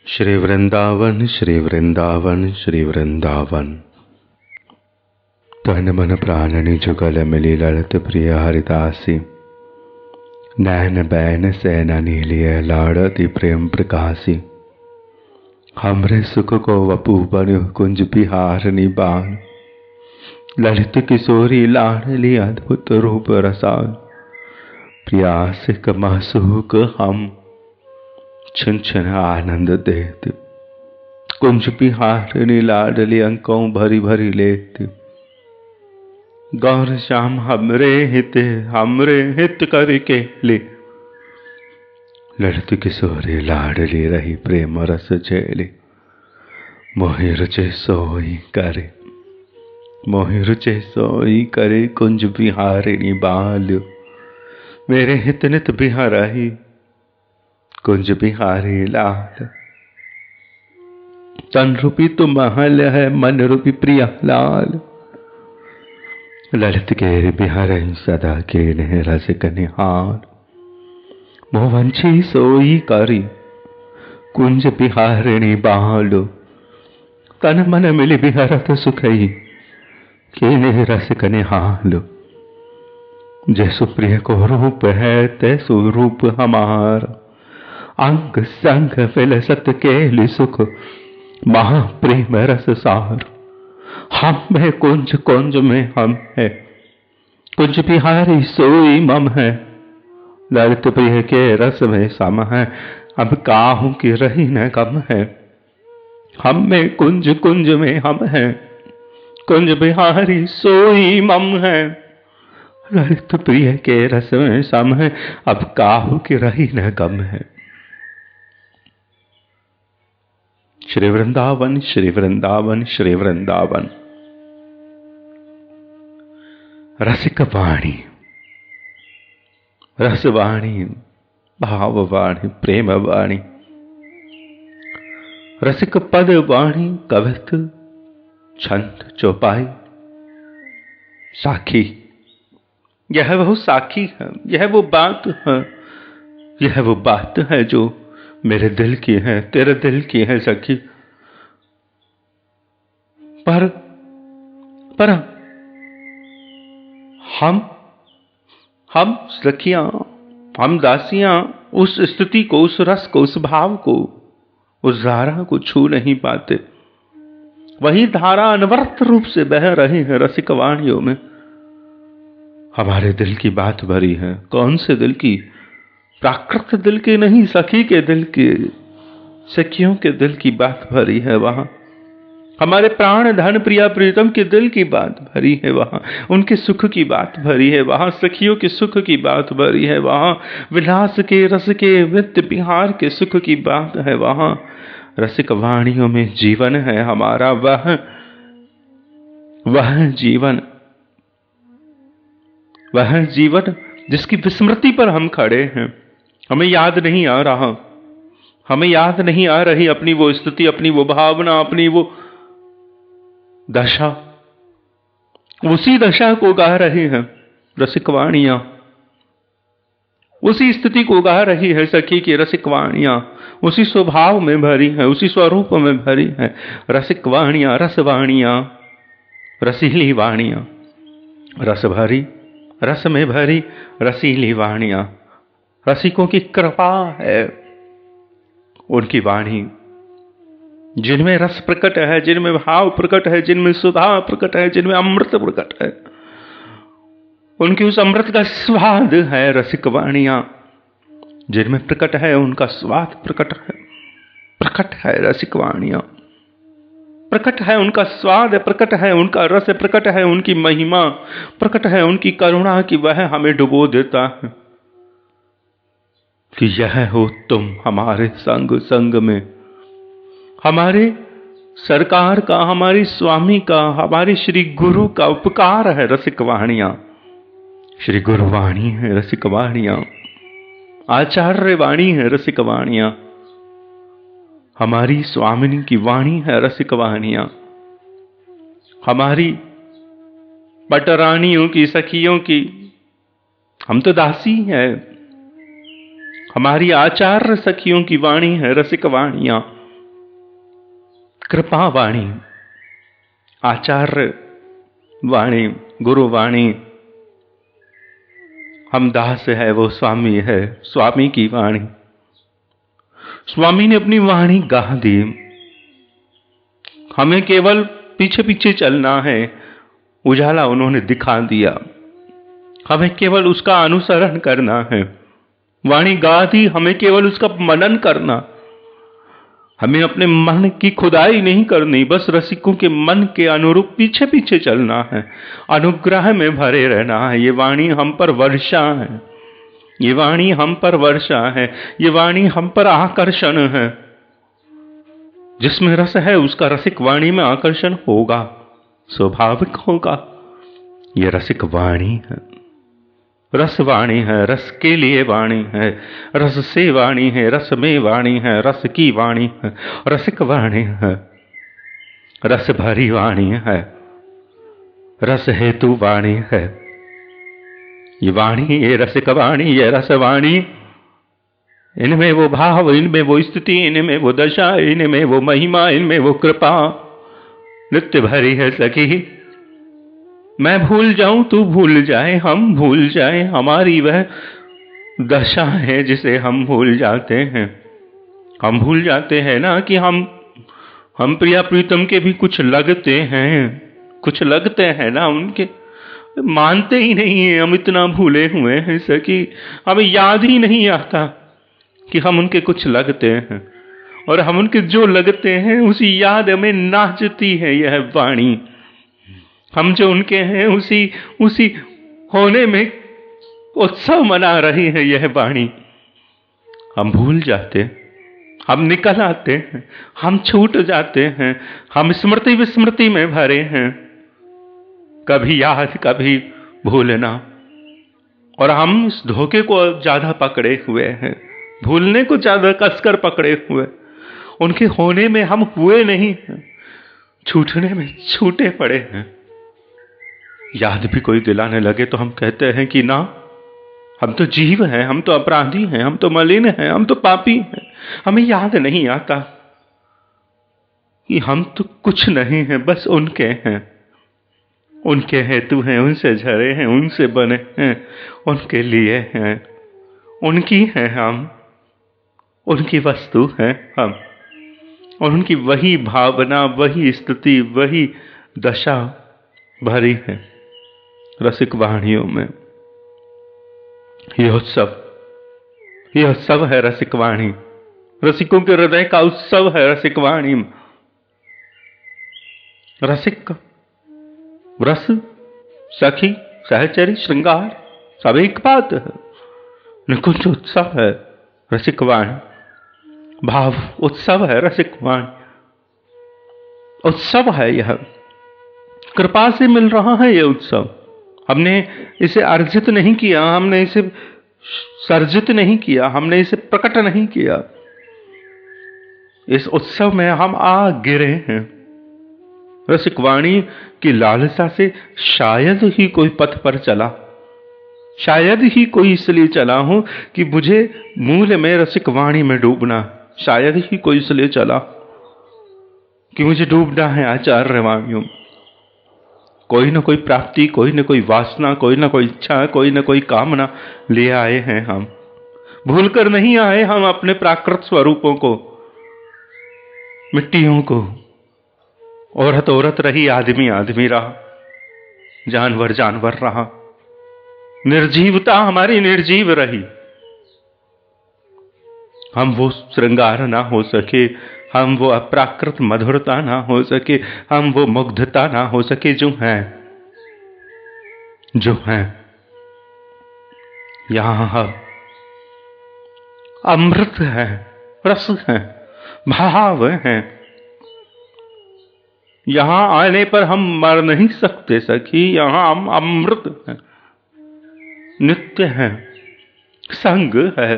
श्री वृंदावन श्री वृंदावन श्री वृंदावन। तन मन प्राणनि जुगल मिली ललित प्रिय हरिदासी। नैन बैन सैना नीलिय लाड़ती प्रेम प्रकाशी। हमरे सुख को वपु बन कुंज बिहारनी बाण। ललित किशोरी लाडली अद्भुत रूप रसान। प्रियासिक महसूक हम छिन छिन आनंद देती। कुंज बिहारनी लाडली अंकों भरी भरी लेती। गौर श्याम हमरे हित करके ले। ललित किशोरी लाडली रही प्रेम रस झेली। मोहि रुचे सोई करे, मोहि रुचे सोई करे कुंज बिहारिणी बाल्यो। मेरे हित नित बिहारही कुंज बिहारी लाल। तन रूपी तो महल है मन रूपी प्रिया लाल। ललित के बिहार सदा के रस कनिहार। मोहवंशी सोई करी कुंज बिहारिणी बालो। तन मन मिली बिहारत सुखई के रस कनिहालो। जैसु प्रिय को रूप है तैसु रूप हमार। अंग संग फिलसत केलि सुख महाप्रेम रस सार। हम में कुंज कुंज में हम है कुंज बिहारी सोई मम है। ललित प्रिय के रस में सम है अब काहू की रही न कम है। हम में कुंज कुंज में हम है कुंज बिहारी सोई मम है। ललित प्रिय के रस में सम है अब काहू की रही न कम है। श्री वृंदावन श्री वृंदावन श्री वृंदावन। रसिक वाणी, रसवाणी, भाववाणी, प्रेम वाणी। रसिक पद वाणी कवित छंद चौपाई साखी। यह वो साखी है, यह वो बात है, यह वो बात है जो मेरे दिल की है, तेरे दिल की है सखी। पर हम सखियां, हम दासियां उस स्थिति को, उस रस को, उस भाव को, उस धारा को छू नहीं पाते। वही धारा अनवरत रूप से बह रही है रसिक वाणियों में। हमारे दिल की बात भरी है। कौन से दिल की? प्राकृत दिल की नहीं, सखी के दिल की, सखियों के दिल की बात भरी है वहां। हमारे प्राण धन प्रिया प्रीतम के दिल की बात भरी है वहां। उनके सुख की बात भरी है वहां। सखियों के सुख की बात भरी है वहां। विलास के रस के नृत्य बिहार के सुख की बात है वहां। रसिक वाणियों में जीवन है हमारा। वह जीवन जिसकी विस्मृति पर हम खड़े हैं। हमें याद नहीं आ रहा, हमें याद नहीं आ रही अपनी वो स्थिति, अपनी वो भावना, अपनी वो दशा। उसी दशा को गा रही है रसिक वाणियां। उसी स्थिति को गा रही है सखी की रसिक वाणियां। उसी स्वभाव में भरी है, उसी स्वरूप में भरी है रसिक वाणियां, रसवाणियां, रसीली वाणियां। रस भरी, रस में भरी रसीली वाणियां। रसिकों की कृपा है उनकी वाणी, जिनमें रस प्रकट है, जिनमें भाव प्रकट है, जिनमें सुधा प्रकट है, जिनमें अमृत प्रकट है। उनकी उस अमृत का स्वाद है रसिक वाणियां। जिनमें प्रकट है उनका स्वाद प्रकट है रसिक वाणियां। प्रकट है उनका स्वाद, प्रकट है उनका रस, प्रकट है उनकी महिमा, प्रकट है उनकी करुणा कि वह हमें डुबो देता है। कि यह हो तुम हमारे संग संग में। हमारे सरकार का, हमारी स्वामी का, हमारी श्री गुरु का उपकार है रसिक वाणियां। श्री गुरु वाणी है रसिक वाणियां। आचार्य वाणी है रसिक वाणियां। हमारी स्वामिनी की वाणी है रसिक वाणियां। हमारी पटरानियों की, सखियों की, हम तो दासी हैं। हमारी आचार्य सखियों की वाणी है रसिक वाणियां। कृपा वाणी, आचार्य वाणी, गुरु वाणी। हम दास है, वो स्वामी है, स्वामी की वाणी। स्वामी ने अपनी वाणी गा दी। हमें केवल पीछे पीछे चलना है, उजाला उन्होंने दिखा दिया। हमें केवल उसका अनुसरण करना है। वाणी गा दी, हमें केवल उसका मनन करना। हमें अपने मन की खुदाई नहीं करनी, बस रसिकों के मन के अनुरूप पीछे पीछे चलना है, अनुग्रह में भरे रहना है। ये वाणी हम पर वर्षा है, ये वाणी हम पर वर्षा है, ये वाणी हम पर आकर्षण है। जिसमें रस है उसका रसिक वाणी में आकर्षण होगा, स्वाभाविक होगा। ये रसिक वाणी है, रस वाणी है, रस के लिए वाणी है, रस से वाणी है, रस में वाणी है, रस की वाणी है, रसिक वाणी है, रस भरी वाणी है, रस हेतु वाणी है। ये वाणी, ये रसिक वाणी, ये रस वाणी, इनमें वो भाव, इनमें वो स्थिति, इनमें वो दशा, इनमें वो महिमा, इनमें वो कृपा नित्य भरी है सखी। मैं भूल जाऊं, तू भूल जाए, हम भूल जाए, हमारी वह दशा है जिसे हम भूल जाते हैं। हम भूल जाते हैं ना कि हम प्रिया प्रीतम के भी कुछ लगते हैं, कुछ लगते हैं ना उनके। मानते ही नहीं है, हम इतना भूले हुए हैं सखी, हमें याद ही नहीं आता कि हम उनके कुछ लगते हैं। और हम उनके जो लगते हैं उसी याद में नाचती है यह वाणी। हम जो उनके हैं उसी होने में उत्सव मना रही है यह वाणी। हम भूल जाते, हम निकल आते हैं, हम छूट जाते हैं, हम स्मृति विस्मृति में भरे हैं, कभी याद कभी भूलना। और हम इस धोखे को ज्यादा पकड़े हुए हैं, भूलने को ज्यादा कसकर पकड़े हुए। उनके होने में हम हुए नहीं हैं, छूटने में छूटे पड़े हैं। याद भी कोई दिलाने लगे तो हम कहते हैं कि ना, हम तो जीव हैं, हम तो अपराधी हैं, हम तो मलिन हैं, हम तो पापी हैं। हमें याद नहीं आता कि हम तो कुछ नहीं हैं, बस उनके हैं, उनके हेतु हैं, उनसे झरे हैं, उनसे बने हैं, उनके लिए हैं, उनकी हैं हम, उनकी वस्तु हैं हम। और उनकी वही भावना, वही स्थिति, वही दशा भरी है रसिक वाणियों में। यह उत्सव है रसिक वाणी, रसिकों के हृदय का उत्सव है रसिक वाणी। रसिक, रस, सखी, सहचरी, श्रृंगार सब एक बात है। निकुंज उत्सव है रसिक वाणी, भाव उत्सव है रसिक वाणी। उत्सव है यह, कृपा से मिल रहा है यह उत्सव। हमने इसे अर्जित नहीं किया, हमने इसे सर्जित नहीं किया, हमने इसे प्रकट नहीं किया। इस उत्सव में हम आ गिरे हैं। रसिक वाणी की लालसा से शायद ही कोई पथ पर चला, शायद ही कोई इसलिए चला हूं कि मुझे मूल में रसिक वाणी में डूबना, शायद ही कोई इसलिए चला कि मुझे डूबना है आचार्य वाणियों। कोई न कोई प्राप्ति, कोई न कोई वासना, कोई न कोई इच्छा, कोई न कोई कामना ले आए हैं हम। भूलकर नहीं आए हम अपने प्राकृत स्वरूपों को, मिट्टियों को। औरत औरत रही, आदमी आदमी रहा, जानवर जानवर रहा, निर्जीवता हमारी निर्जीव रही। हम वो श्रृंगार ना हो सके, हम वो अप्राकृत मधुरता ना हो सके, हम वो मुग्धता ना हो सके जो हैं यहां अमृत है, रस है, भाव है। यहां आने पर हम मर नहीं सकते सखी, यहां हम अमृत हैं, नित्य हैं, संग है,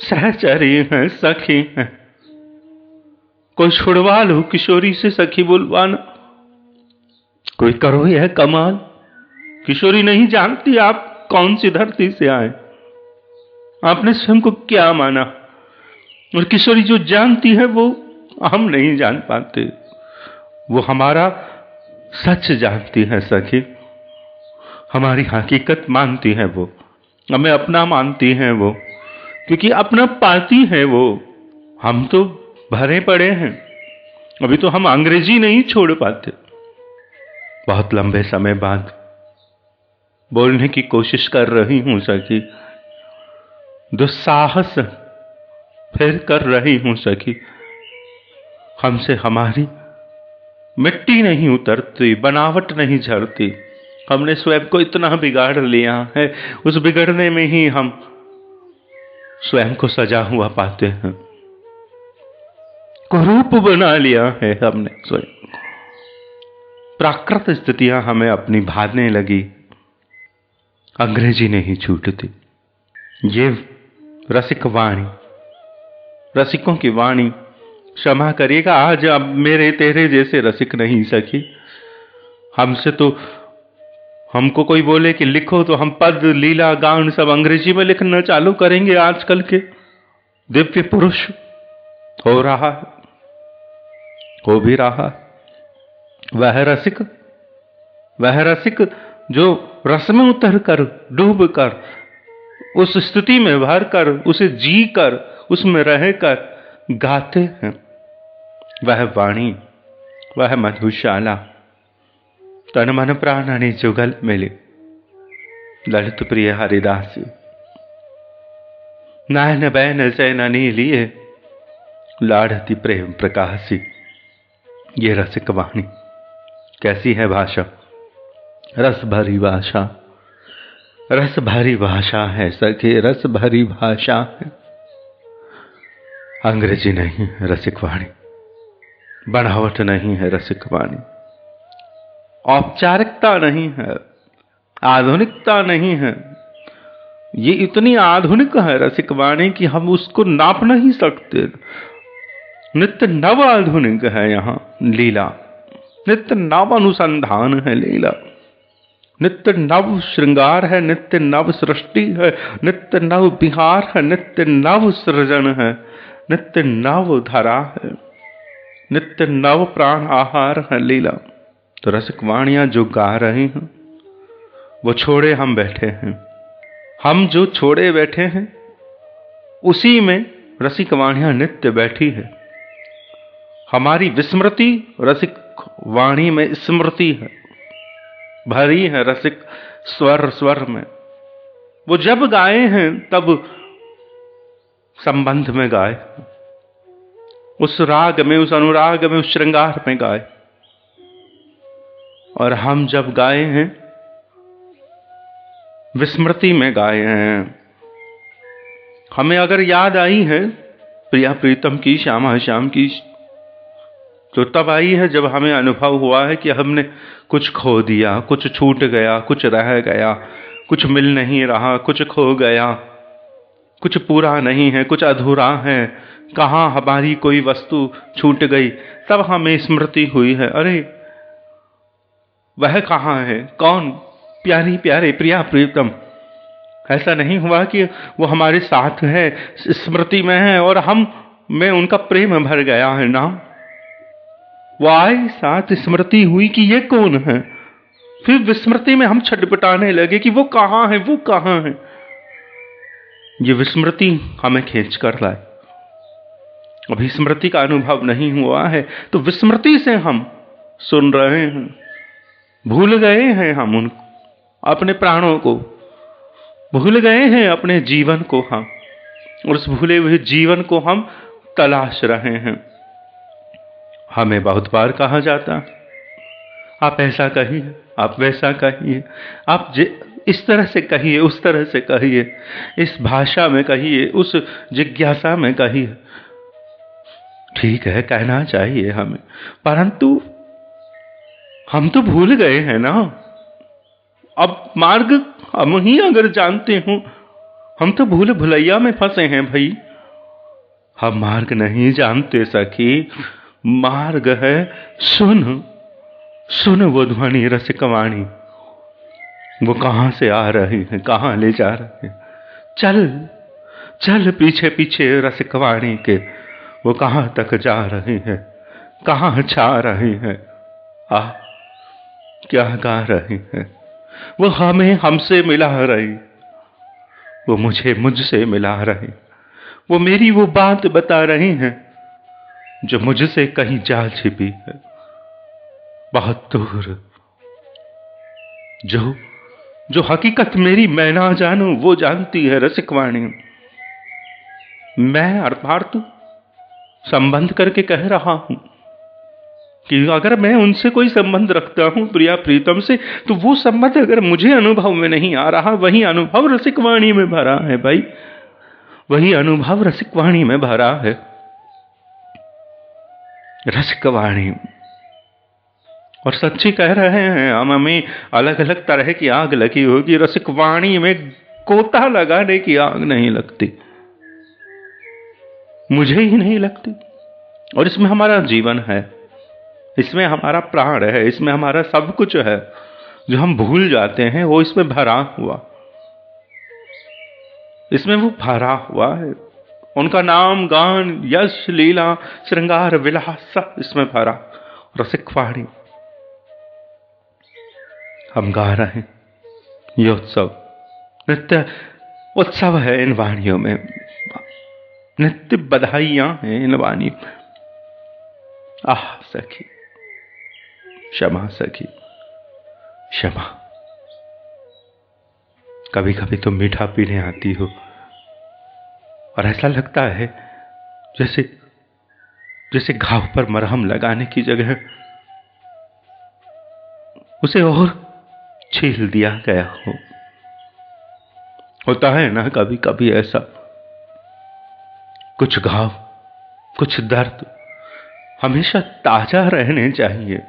सहचरी है, सखी है। कोई छुड़वा लो किशोरी से सखी बुलवाना, कोई करो यह कमाल। किशोरी नहीं जानती आप कौन सी धरती से आए, आपने स्वयं को क्या माना। और किशोरी जो जानती है वो हम नहीं जान पाते। वो हमारा सच जानती है सखी, हमारी हकीकत मानती है वो, हमें अपना मानती है वो, क्योंकि अपना पाती है वो। हम तो भरे पड़े हैं, अभी तो हम अंग्रेजी नहीं छोड़ पाते। बहुत लंबे समय बाद बोलने की कोशिश कर रही हूं सखी, दुस्साहस फिर कर रही हूं सखी। हमसे हमारी मिट्टी नहीं उतरती, बनावट नहीं झड़ती। हमने स्वयं को इतना बिगाड़ लिया है, उस बिगड़ने में ही हम स्वयं को सजा हुआ पाते हैं, कुरूप बना लिया है हमने स्वयं। प्राकृत स्थितियां हमें अपनी भाने लगी, अंग्रेजी नहीं छूटती। ये रसिक वाणी, रसिकों की वाणी, क्षमा करिएगा आज अब मेरे तेरे जैसे रसिक नहीं सकी। हमसे तो, हमको कोई बोले कि लिखो तो हम पद लीला गान सब अंग्रेजी में लिखना चालू करेंगे। आजकल के दिव्य पुरुष हो रहा है, हो भी रहा है। वह रसिक जो रस में उतर कर, डूब कर, उस स्थिति में भर कर, उसे जी कर, उसमें रह कर गाते हैं, वह वाणी, वह मधुशाला तन मन प्राणनि जुगल मिले। ललित प्रिय हरिदासी, नयन बैन चैननी लिए, लाढ़ती प्रेम प्रकाशी। ये रसिक वाणी कैसी है भाषा, रस भरी भाषा, रस भरी भाषा है सखी, रस भरी भाषा है। अंग्रेजी नहीं है रसिक वाणी, बनावट नहीं है रसिक वाणी, औपचारिकता नहीं है, आधुनिकता नहीं है। ये इतनी आधुनिक है रसिक वाणी कि हम उसको नाप नहीं सकते। नित्य नव आधुनिक है यहाँ लीला, नित्य नव अनुसंधान है लीला, नित्य नव श्रृंगार है, नित्य नव सृष्टि है, नित्य नव विहार है, नित्य नव सृजन है, नित्य नव धरा है, नित्य नव प्राण आहार है लीला। तो रसिक वाणियां जो गा रहे हैं वो छोड़े हम बैठे हैं, हम जो छोड़े बैठे हैं उसी में रसिक वाणियां नित्य बैठी है। हमारी विस्मृति रसिक वाणी में स्मृति है, भरी है रसिक स्वर स्वर में। वो जब गाए हैं तब संबंध में गाए, उस राग में, उस अनुराग में, उस श्रृंगार में गाए। और हम जब गाए हैं विस्मृति में गाए हैं। हमें अगर याद आई है प्रिया प्रीतम की, श्यामा श्याम की, तो तब आई है जब हमें अनुभव हुआ है कि हमने कुछ खो दिया, कुछ छूट गया, कुछ रह गया, कुछ मिल नहीं रहा, कुछ खो गया, कुछ पूरा नहीं है, कुछ अधूरा है, कहाँ हमारी कोई वस्तु छूट गई। तब हमें स्मृति हुई है, अरे वह कहाँ है, कौन, प्यारी प्यारे प्रिया प्रीतम। ऐसा नहीं हुआ कि वो हमारे साथ है, स्मृति में है और हम में उनका प्रेम भर गया है ना। वो आए साथ, स्मृति हुई कि ये कौन है, फिर विस्मृति में हम छटपटाने लगे कि वो कहाँ है, वो कहाँ है। ये विस्मृति हमें खींच कर लाए। अभी स्मृति का अनुभव नहीं हुआ है तो विस्मृति से हम सुन रहे हैं, भूल गए हैं हम उनको, अपने प्राणों को भूल गए हैं, अपने जीवन को हम, और उस भूले हुए जीवन को हम तलाश रहे हैं। हमें बहुत बार कहा जाता, आप ऐसा कहिए, आप वैसा कहिए, आप इस तरह से कहिए, उस तरह से कहिए, इस भाषा में कहिए, उस जिज्ञासा में कहिए। ठीक है, कहना चाहिए हमें, परंतु हम तो भूल गए हैं ना। अब मार्ग हम ही अगर जानते हो, हम तो भूल भुलैया में फंसे हैं भाई। हम मार्ग नहीं जानते सखी, मार्ग है सुन, सुन वो ध्वनि रसिक वाणी, वो कहां से आ रही है, कहां ले जा रहे हैं। चल चल पीछे पीछे रसिक वाणी के, वो कहां तक जा रही है, कहां छा रही है। आह, क्या गा रही हैं वो, हमें हमसे मिला रही, वो मुझे मुझसे मिला रही, वो मेरी वो बात बता रही हैं जो मुझसे कहीं जा छिपी है बहुत दूर। जो जो हकीकत मेरी मैं ना जानूं वो जानती है रसिकवाणी। मैं अर्थात संबंध करके कह रहा हूं कि अगर मैं उनसे कोई संबंध रखता हूं प्रिया प्रीतम से, तो वो संबंध अगर मुझे अनुभव में नहीं आ रहा, वही अनुभव रसिकवाणी में भरा है भाई, वही अनुभव रसिकवाणी में भरा है। रसिकवाणी, और सच्ची कह रहे हैं हम, हमें अलग अलग तरह की आग लगी होगी, रसिकवाणी में गोता लगाने की आग नहीं लगती, मुझे ही नहीं लगती। और इसमें हमारा जीवन है, इसमें हमारा प्राण है, इसमें हमारा सब कुछ है, जो हम भूल जाते हैं वो इसमें भरा हुआ, इसमें वो भरा हुआ है। उनका नाम गान यश लीला श्रृंगार विलास सब इसमें भरा। रसिकवाणी हम गा रहे हैं, ये उत्सव नित्य उत्सव है इन वाणियों में, नित्य बधाइयां हैं इन वाणियों में। आह सखी क्षमा, सखी क्षमा। कभी कभी तुम मीठा पीने आती हो और ऐसा लगता है जैसे जैसे घाव पर मरहम लगाने की जगह उसे और छील दिया गया हो। होता है ना कभी कभी ऐसा, कुछ घाव कुछ दर्द हमेशा ताजा रहने चाहिए,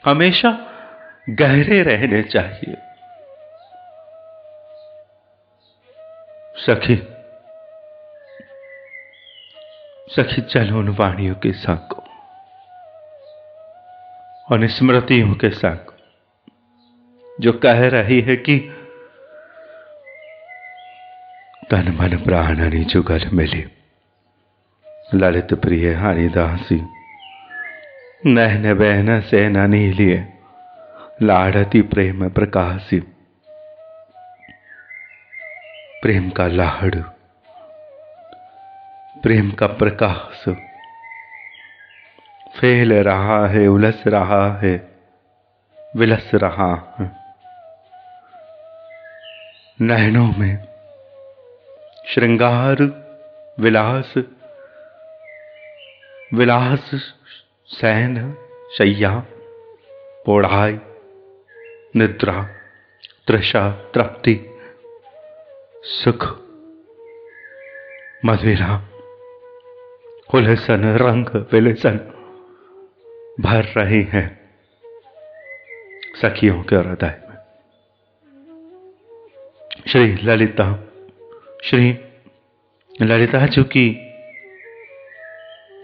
हमेशा गहरे रहने चाहिए। सखी सखी चलो उन वाणियों के संग, उन स्मृतियों के संग जो कह रही है कि तन मन प्राण हरि जुगल मिले, ललित प्रिय हरिदासी नैन बहन से न नीलिए, लाड़ती प्रेम प्रकाशी। प्रेम का लाड़, प्रेम का प्रकाश फैल रहा है, उलस रहा है, विलस रहा है नैनों में। श्रृंगार विलास, विलास सैन शैया पोढ़ाई निद्रा तृषा तृप्ति सुख मदिरा हुलसन रंग विलसन भर रही हैं सखियों के हृदय में। श्री ललिता जी की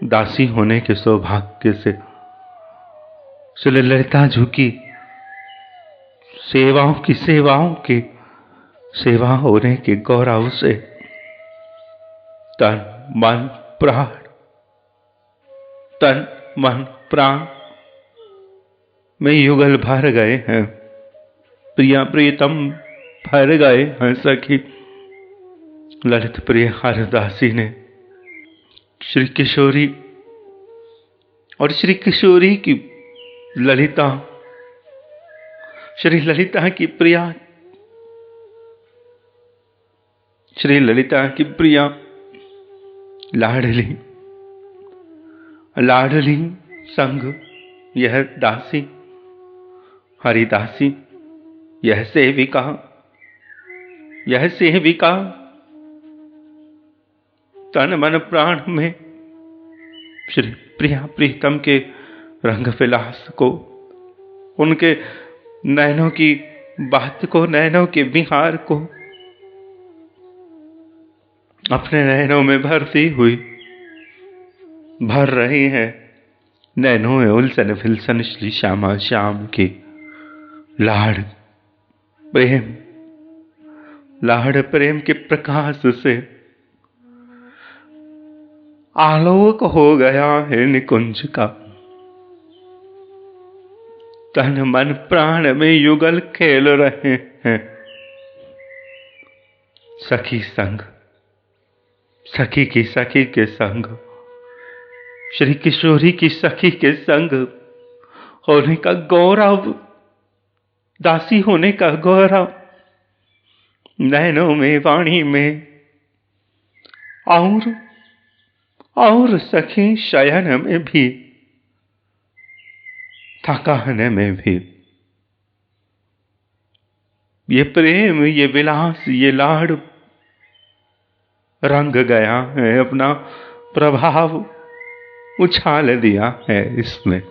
दासी होने के सौभाग्य से, श्री ललिता जी की सेवाओं के सेवा होने के गौरव से तन मन प्राण में युगल भर गए हैं, प्रिया प्रीतम भर गए हैं सखी। ललित प्रिय हरदासी ने श्री किशोरी और श्री किशोरी की ललिता, श्री ललिता की प्रिया, श्री ललिता की प्रिया लाडली संग यह दासी हरिदासी, यह सेविका तन मन प्राण में श्री प्रिया प्रीतम के रंग विलास को, उनके नैनों की बात को, नैनों के विहार को अपने नैनों में भरती हुई भर रही हैं। नैनों में उलसन फिलसन श्री श्यामा श्याम की लाड़ प्रेम के प्रकाश से आलोक हो गया है निकुंज का, तन मन प्राण में युगल खेल रहे हैं। सखी संग, सखी की सखी के संग, श्री किशोरी की सखी के संग होने का गौरव, दासी होने का गौरव, नैनों में वाणी में और सखी शयन में भी, थकाने में भी। ये प्रेम, ये विलास, ये लाड़ रंग गया है, अपना प्रभाव उछाल दिया है इसमें।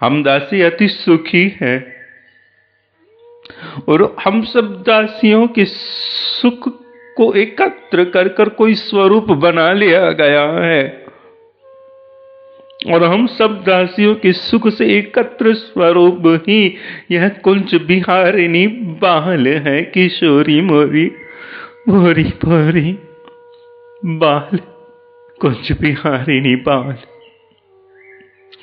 हम दासी अति सुखी है और हम सब दासियों के सुख को एकत्र कर कर कोई स्वरूप बना लिया गया है और हम सब दासियों के सुख से एकत्र स्वरूप ही यह कुंज बिहारिणी बाल है। किशोरी मोरी भोरी भोरी बाल, कुंज बिहारिणी बाल,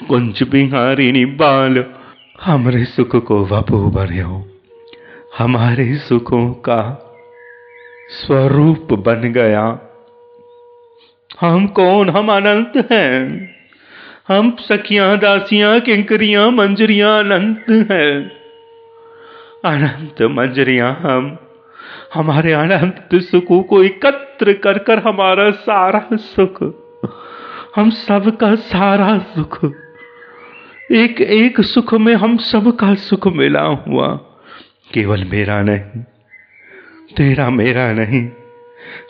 कुंज बिहारिणी बाल। हमरे सुख को वपू बन्यो, हमारे सुखों का स्वरूप बन गया। हम कौन? हम अनंत हैं। हम सखियां, दासियां, किंकरियां, मंजरियां अनंत हैं। अनंत मंजरियां हम, हमारे अनंत सुखों को एकत्र कर कर हमारा सारा सुख, हम सबका सारा सुख, एक एक सुख में हम सबका सुख मिला हुआ। केवल मेरा नहीं, तेरा मेरा नहीं,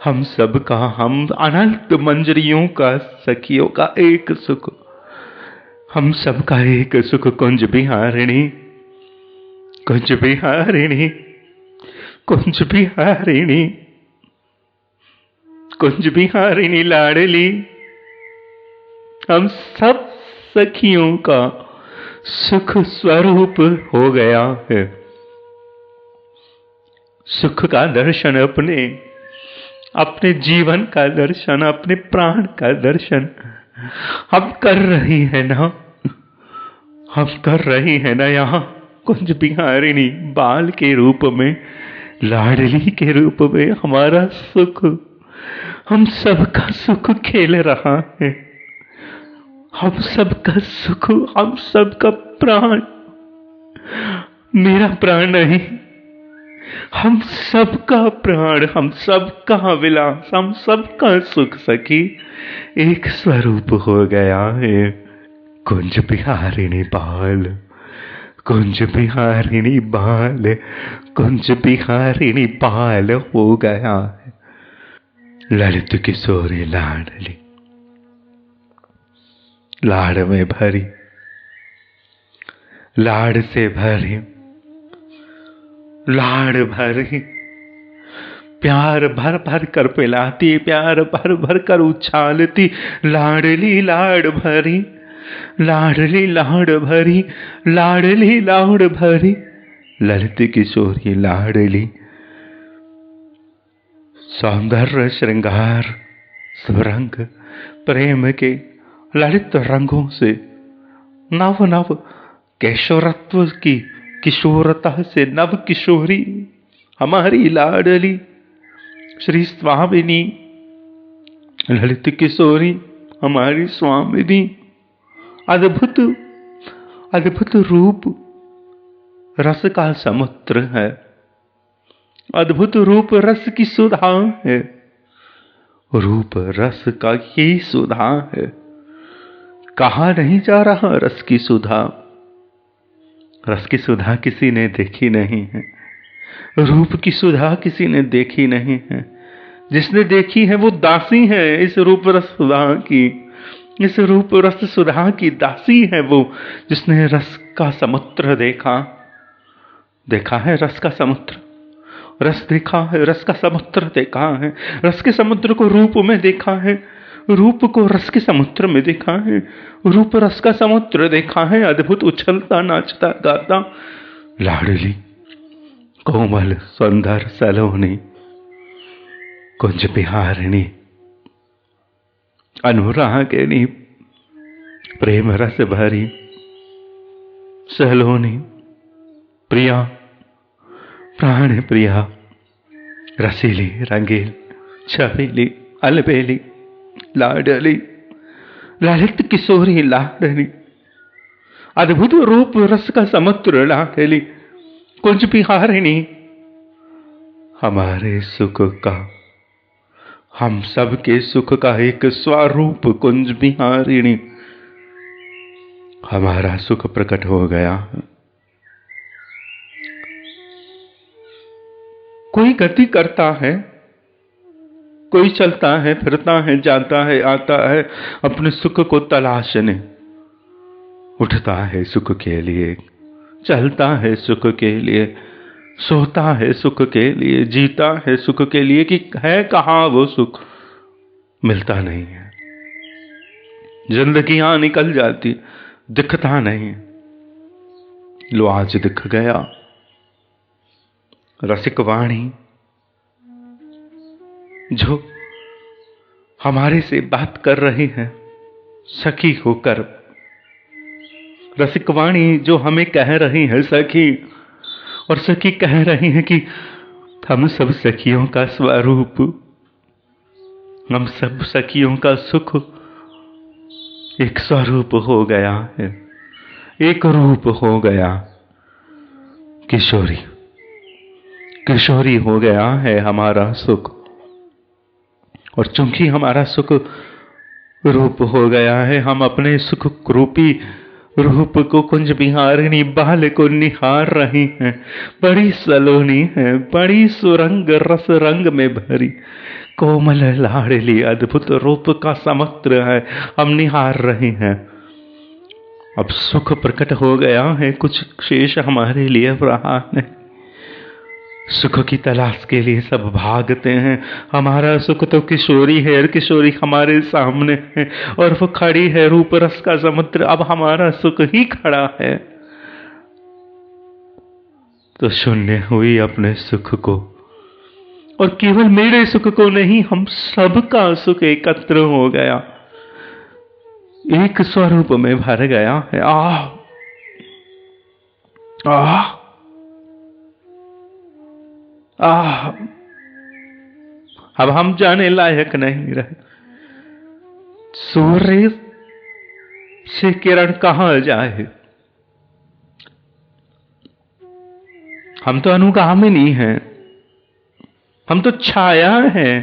हम सबका, हम अनंत मंजरियों का, सखियों का एक सुख, हम सबका एक सुख। कुंज बिहारिणी, कुंज बिहारिणी, कुंज बिहारिणी, कुंज बिहारिणी लाडली, हम सब सखियों का सुख स्वरूप हो गया है। सुख का दर्शन, अपने जीवन का दर्शन, अपने प्राण का दर्शन हम कर रही है ना, हम कर रही है ना यहाँ कुंज बिहारिणी बाल के रूप में, लाडली के रूप में। हमारा सुख, हम सबका सुख खेल रहा है, हम सबका सुख, हम सबका प्राण, मेरा प्राण नहीं, हम सबका प्राण, हम सबका विलास, हम सबका सुख सखी एक स्वरूप हो गया है। कुंज बिहारिणी बाल, कुंज बिहारिणी बाल, कुंज बिहारिणी बाल हो गया है। ललित किशोरी लाडली, लाड़ में भरी, लाड़ से भरी, लाड़ भरी, प्यार भर भर कर पिलाती, प्यार भर भर कर उछालती। लाडली लाड़ भरी, लाडली लाड़ भरी, लाडली लाड़ भरी, ललित किशोरी लाडली। सौंदर्य श्रृंगार सुरंग प्रेम के ललित रंगों से नव नव किशोरत्व की, किशोरता से नव किशोरी हमारी लाडली श्री स्वामिनी ललित किशोरी, हमारी स्वामिनी। अद्भुत अद्भुत रूप रस का समुद्र है, अद्भुत रूप रस की सुधा है, रूप रस का ही सुधा है। कहा नहीं जा रहा रस की सुधा, रस की सुधा किसी ने देखी नहीं है, रूप की सुधा किसी ने देखी नहीं है। जिसने देखी है वो दासी है इस रूप रस सुधा की, इस रूप रस सुधा की दासी है वो, जिसने रस का समुद्र देखा, देखा है रस का समुद्र, रस देखा है, रस का समुद्र देखा है, रस के समुद्र को रूप में देखा है, रूप को रस के समुद्र में देखा है, रूप रस का समुद्र देखा है। अद्भुत उछलता नाचता गाता लाडली कोमल सुंदर सलोनी कुंज बिहारिणी अनुरागिनी, प्रेम रस भरी सलोनी, प्रिया, प्राण प्रिया, रसीली, रंगील, छबीली, अलबेली, लाडली, ललित किशोरी लाडली, अद्भुत रूप रस का समुद्र लाडली, कुंज बिहारिणी, हमारे सुख का, हम सबके सुख का एक स्वरूप कुंज बिहारिणी, हमारा सुख प्रकट हो गया। कोई गति करता है, कोई चलता है, फिरता है, जाता है, आता है अपने सुख को तलाशने, उठता है सुख के लिए, चलता है सुख के लिए, सोता है सुख के लिए, जीता है सुख के लिए, कि है कहां वो सुख, मिलता नहीं है। जिंदगियां निकल जाती, दिखता नहीं। लो आज दिख गया। रसिक वाणी जो हमारे से बात कर रही है सखी होकर, रसिक वाणी जो हमें कह रही है सखी, और सखी कह रही है कि हम सब सखियों का स्वरूप, हम सब सखियों का सुख एक स्वरूप हो गया है, एक रूप हो गया। किशोरी, किशोरी हो गया है हमारा सुख, और चूंकि हमारा सुख रूप हो गया है, हम अपने सुख रूपी रूप को कुंज बिहारिणी बाल को निहार रही हैं। बड़ी सलोनी है, बड़ी सुरंग रस रंग में भरी, कोमल लाडली अद्भुत रूप का समुद्र है, हम निहार रहे हैं। अब सुख प्रकट हो गया है, कुछ शेष हमारे लिए रहा नहीं। सुख की तलाश के लिए सब भागते हैं। हमारा सुख तो किशोरी है, और किशोरी हमारे सामने है, और वो खड़ी है रूप रस का समुद्र। अब हमारा सुख ही खड़ा है, तो शून्य हुई अपने सुख को, और केवल मेरे सुख को नहीं, हम सबका सुख एकत्र हो गया, एक स्वरूप में भर गया है। आह आह आह, अब हम जाने लायक नहीं रहे। सूर्य से किरण कहां जाए, हम तो अनुगामिनी हैं, हम तो छाया हैं,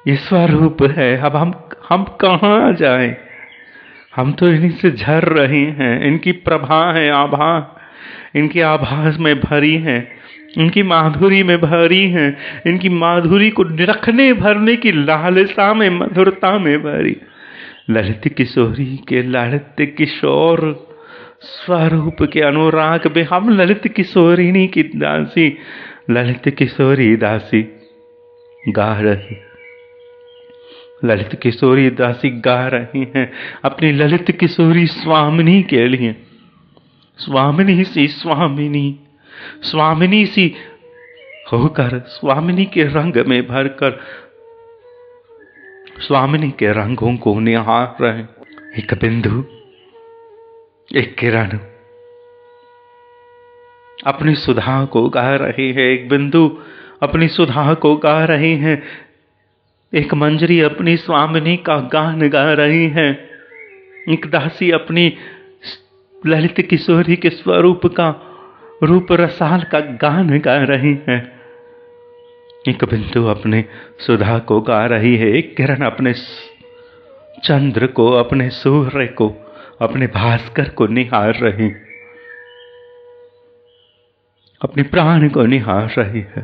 ये स्वरूप है। अब हम कहां जाएं? हम तो इन्हीं से झर रहे हैं, इनकी प्रभा है, आभा, इनकी आभास में भरी है, इनकी माधुरी में भरी है, इनकी माधुरी को निरखने भरने की लालसा में, मधुरता में भरी। ललित किशोरी के ललित किशोर स्वरूप के अनुराग में हम ललित किशोरिणी की दासी, ललित किशोरी दासी गा रही, ललित किशोरी दासी गा रही हैं अपनी ललित किशोरी स्वामिनी के लिए। स्वामिनी सी स्वामिनी, स्वामिनी सी होकर, स्वामिनी के रंग में भरकर, स्वामिनी के रंगों को निहार रहे। एक बिंदु, एक किरण अपनी सुधा को गा रही है, एक बिंदु अपनी सुधा को गा रही है, एक मंजरी अपनी स्वामिनी का गान गा रही है, एक दासी अपनी ललित किशोरी के स्वरूप का, रूप रसाल का गान गा रही है। एक बिंदु अपने सुधा को गा रही है, एक किरण अपने चंद्र को, अपने सूर्य को, अपने भास्कर को निहार रही, अपने प्राण को निहार रही है,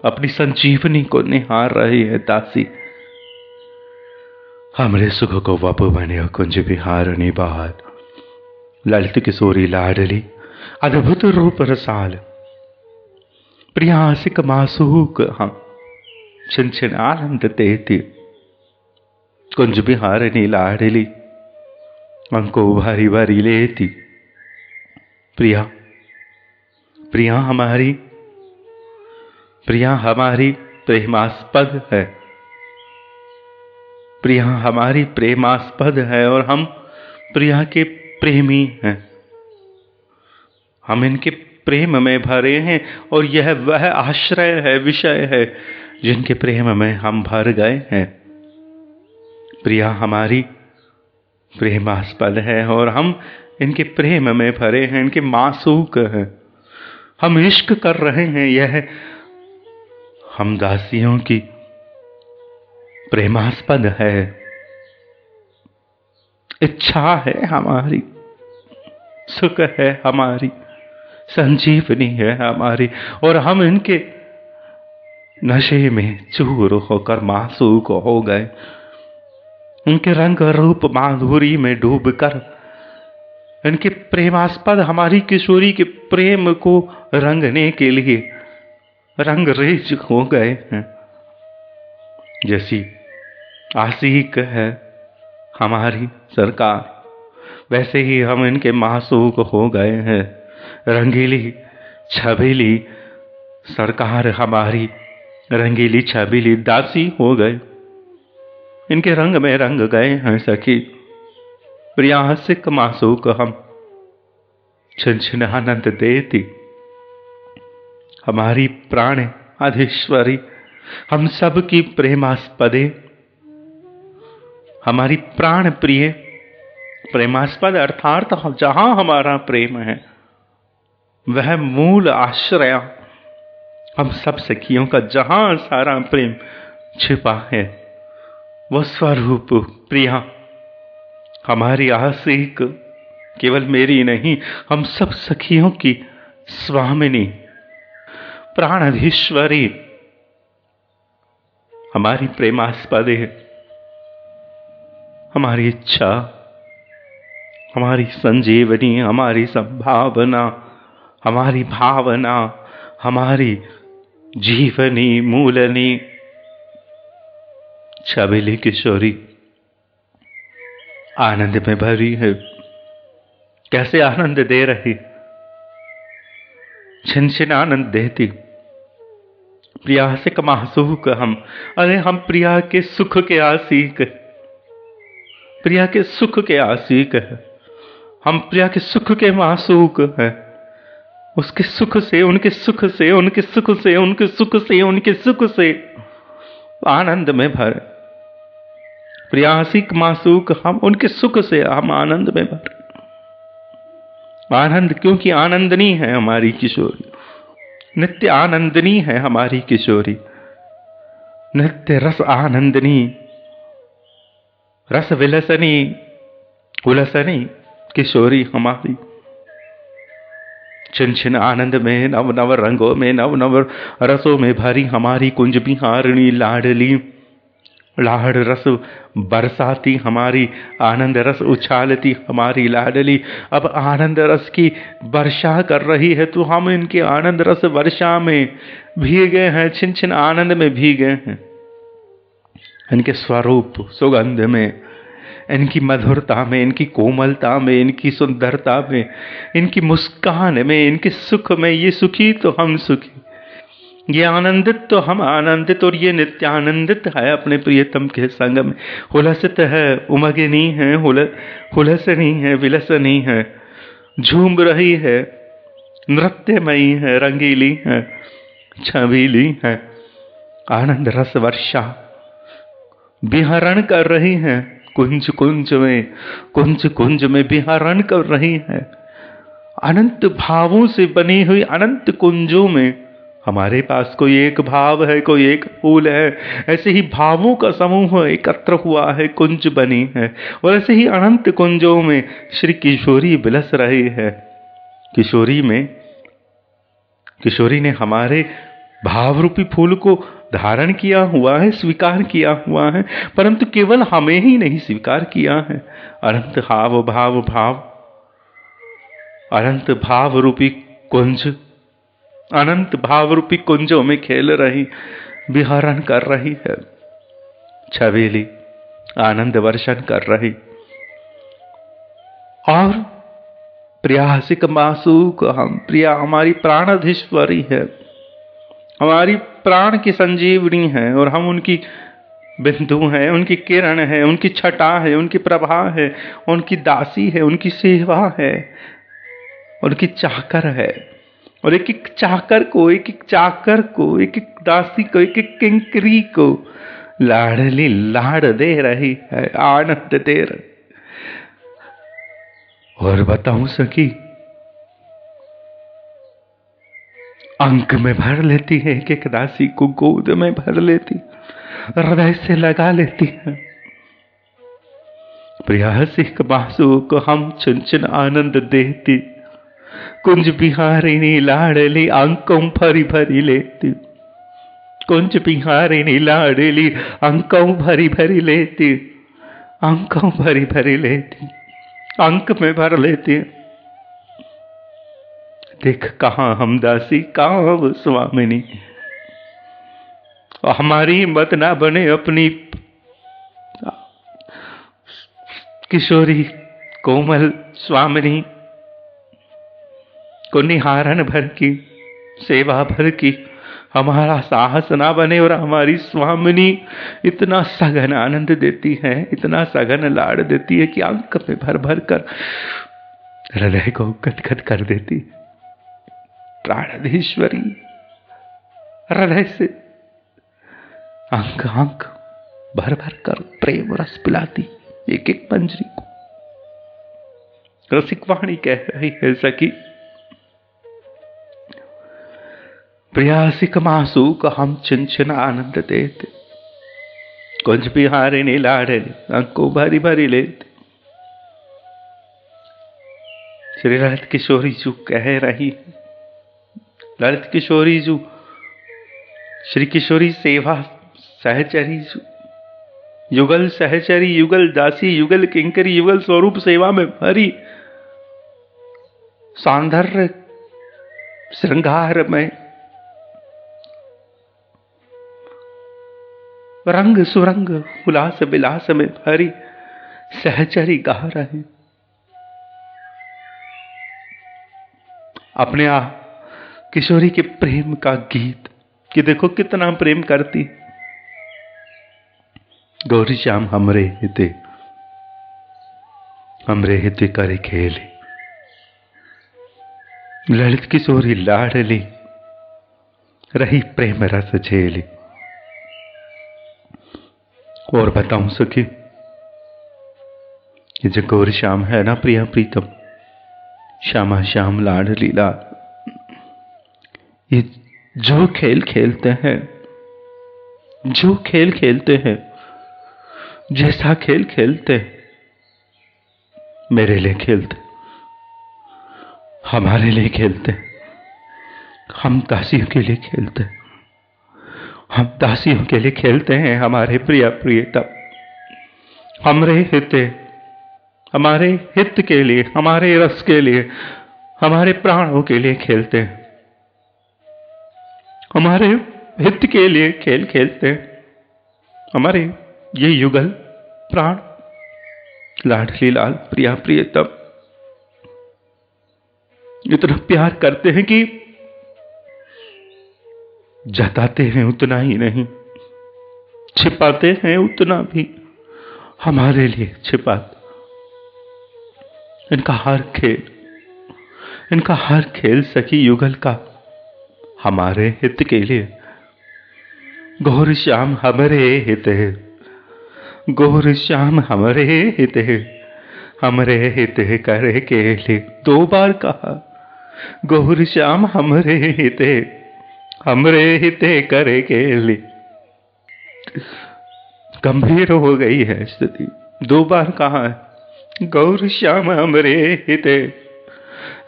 अपनी संजीवनी को निहार रही है दासी। हमरे सुख को वपु बने कुंज बिहारिणी बहार, ललित किशोरी लाडली अद्भुत रूप रसाल, प्रियासिक मासूक हम छिन छिन आनंद देती, कुंज बिहारिणी लाडली अंको भारी भारी लेती। प्रिया, प्रिया हमारी, प्रिया हमारी प्रेमास्पद है, प्रिया हमारी प्रेमास्पद है और हम प्रिया के प्रेमी हैं। हम इनके प्रेम में भरे हैं और यह वह आश्रय है, विषय है जिनके प्रेम में हम भर गए हैं। प्रिया हमारी प्रेमास्पद है और हम इनके प्रेम में भरे हैं, इनके मासूक हैं। हम इश्क कर रहे हैं, यह हम दासियों की प्रेमास्पद है। इच्छा है हमारी, सुख है हमारी, संजीवनी है हमारी, और हम इनके नशे में चूर होकर मासूक हो गए। उनके रंग रूप माधुरी में डूबकर इनके प्रेमास्पद हमारी किशोरी के प्रेम को रंगने के लिए रंगरेज हो गए हैं। जैसी आशिक है हमारी सरकार, वैसे ही हम इनके मासूक हो गए हैं। रंगीली छबीली सरकार हमारी रंगीली छबीली दासी हो गए, इनके रंग में रंग गए हैं सखी। प्रियासिक मासूक हम छिन छिन आनंद देती हमारी प्राण अधीश्वरी, हम सब की प्रेमास्पदे, हमारी प्राण प्रिय प्रेमास्पद अर्थात जहां हमारा प्रेम है वह मूल आश्रय हम सब सखियों का, जहां सारा प्रेम छिपा है वह स्वरूप प्रिया हमारी आशिक, केवल मेरी नहीं हम सब सखियों की स्वामिनी प्राणाधीश्वरी हमारी प्रेमास्पद है। हमारी इच्छा, हमारी संजीवनी, हमारी संभावना, हमारी भावना, हमारी जीवनी मूलनी छबीली किशोरी आनंद में भरी है। कैसे आनंद दे रही, छिन छिन आनंद देती। प्रिया से मासूक हम, अरे हम प्रिया के सुख के आशिक, प्रिया के सुख के आशिक है। हम प्रिया के सुख के मासूक हैं। उसके सुख से, उनके सुख से, उनके सुख से, उनके सुख से, उनके सुख से आनंद में भर। प्रियासिक मासूक हम, उनके सुख से हम आनंद में भर। आनंद, क्योंकि आनंदनी है हमारी किशोरी, नित्य आनंदनी है हमारी किशोरी, नित्य रस आनंदनी, रस विलसनी उलसनी किशोरी हमारी। छिन छिन आनंद में, नव नव रंगों में, नव नव रसों में भरी हमारी कुंज बिहारिणी लाडली, लाड रस बरसाती हमारी, आनंद रस उछालती हमारी लाडली अब आनंद रस की वर्षा कर रही है। तो हम इनके आनंद रस वर्षा में भीगे हैं, छिन छिन आनंद में भीगे हैं। इनके स्वरूप सुगंध में, इनकी मधुरता में, इनकी कोमलता में, इनकी सुंदरता में, इनकी मुस्कान में, इनके सुख में, ये सुखी तो हम सुखी, ये आनंदित तो हम आनंदित, और ये नित्यानंदित है अपने प्रियतम के संग में। हुलसित है, उमगिनी है, हुलसनी है, विलसनी है, झूम रही है, नृत्यमयी है, रंगीली है, छबीली है, आनंद रस वर्षा विहरण कर रही है। कुंज कुंज में, कुंज कुंज में विहरण कर रही है। अनंत भावों से बनी हुई अनंत कुंजों में हमारे पास कोई एक भाव है, कोई एक फूल है। ऐसे ही भावों का समूह एकत्र हुआ है, कुंज बनी है, और ऐसे ही अनंत कुंजों में श्री किशोरी बिलस रही है। किशोरी में, किशोरी ने हमारे भाव रूपी फूल को धारण किया हुआ है, स्वीकार किया हुआ है, परंतु केवल हमें ही नहीं स्वीकार किया है। अनंत भाव भाव भाव, अनंत भाव रूपी कुंज, अनंत भाव रूपी कुंजों में खेल रही, विहरण कर रही है, छबीली आनंद वर्षण कर रही। और प्रियासिक मासूक हम, प्रिया हमारी प्राणाधीश्वरी है, हमारी प्राण की संजीवनी है, और हम उनकी बिंदु है, उनकी किरण है, उनकी छटा है, उनकी प्रभा है, उनकी दासी है, उनकी सेवा है, उनकी चाकर है। और एक एक चाकर को, एक एक चाकर को, एक एक दासी को, एक एक किंकरी को लाडली लाड दे रही है, आनंद दे रही। और बताऊं सखी, अंक में भर लेती है, एक एक दासी को गोद में भर लेती, हृदय से लगा लेती है। प्रियासिक बासु को हम चुन आनंद देती, कुंज बिहारिणी लाडली अंकों भरी भरी लेती, कुंज बिहारिणी लाडली अंकों भरी भरी लेती, अंकों भरी भरी लेती, अंक में भर लेती। देख कहां हम दासी, कहां वो स्वामिनी। हमारी हिम्मत ना बने अपनी किशोरी कोमल स्वामिनी को निहारन भर की, सेवा भर की हमारा साहस ना बने, और हमारी स्वामिनी इतना सघन आनंद देती है, इतना सघन लाड़ देती है कि अंक में भर भर कर हृदय को गदगद कर देती। प्राणाधीश्वरी हृदय से अंक अंक भर भर कर प्रेम रस पिलाती एक एक पंजरी को। रसिक वाणी कह रही है सखी, प्रियासिक मासू को हम चिन आनंद देते, कुंज बिहारिणी लाडली अंको भरी भरी लेते। श्री ललित किशोरी जी कह रही, ललित किशोरी जी श्री किशोरी सेवा सहचरी जी, युगल सहचरी, युगल दासी, युगल किंकरी, युगल स्वरूप सेवा में भरी, सौंदर्य श्रृंगार में रंग सुरंग उल्लास विलास में भरी सहचरी गा रहे अपने आप किशोरी के प्रेम का गीत, कि देखो कितना प्रेम करती। गौरी श्याम हमरे हिते करे खेले, ललित किशोरी लाडली रही प्रेम रस झेली। और बताऊं सखी, ये जो गौरी श्याम है ना, प्रिया प्रीतम, श्यामा श्याम लाडली लाल, ये जो खेल खेलते हैं, जो खेल खेलते हैं, जैसा खेल खेलते मेरे लिए खेलते, हमारे लिए खेलते, हम दासियों के लिए खेलते, हम दासियों के लिए खेलते हैं। हमारे प्रिया प्रियतम हमारे हित के लिए, हमारे रस के लिए, हमारे प्राणों के लिए खेलते हैं, हमारे हित के लिए खेल खेलते हैं। हमारे ये युगल प्राण लाडली लाल प्रिया प्रियतम इतना प्यार करते हैं कि जताते हैं उतना ही नहीं, छिपाते हैं उतना भी हमारे लिए छिपाते। इनका हर खेल सखी युगल का हमारे हित के लिए। गौर श्याम हमरे हित है, गौर श्याम हमरे हित है, हमरे हित करे के लिए। 2 बार कहा, गौर श्याम हमरे हित है, हमरे हित करे के लिए। गंभीर हो गई है स्थिति, 2 बार कहा है, गौर श्याम हमरे हित,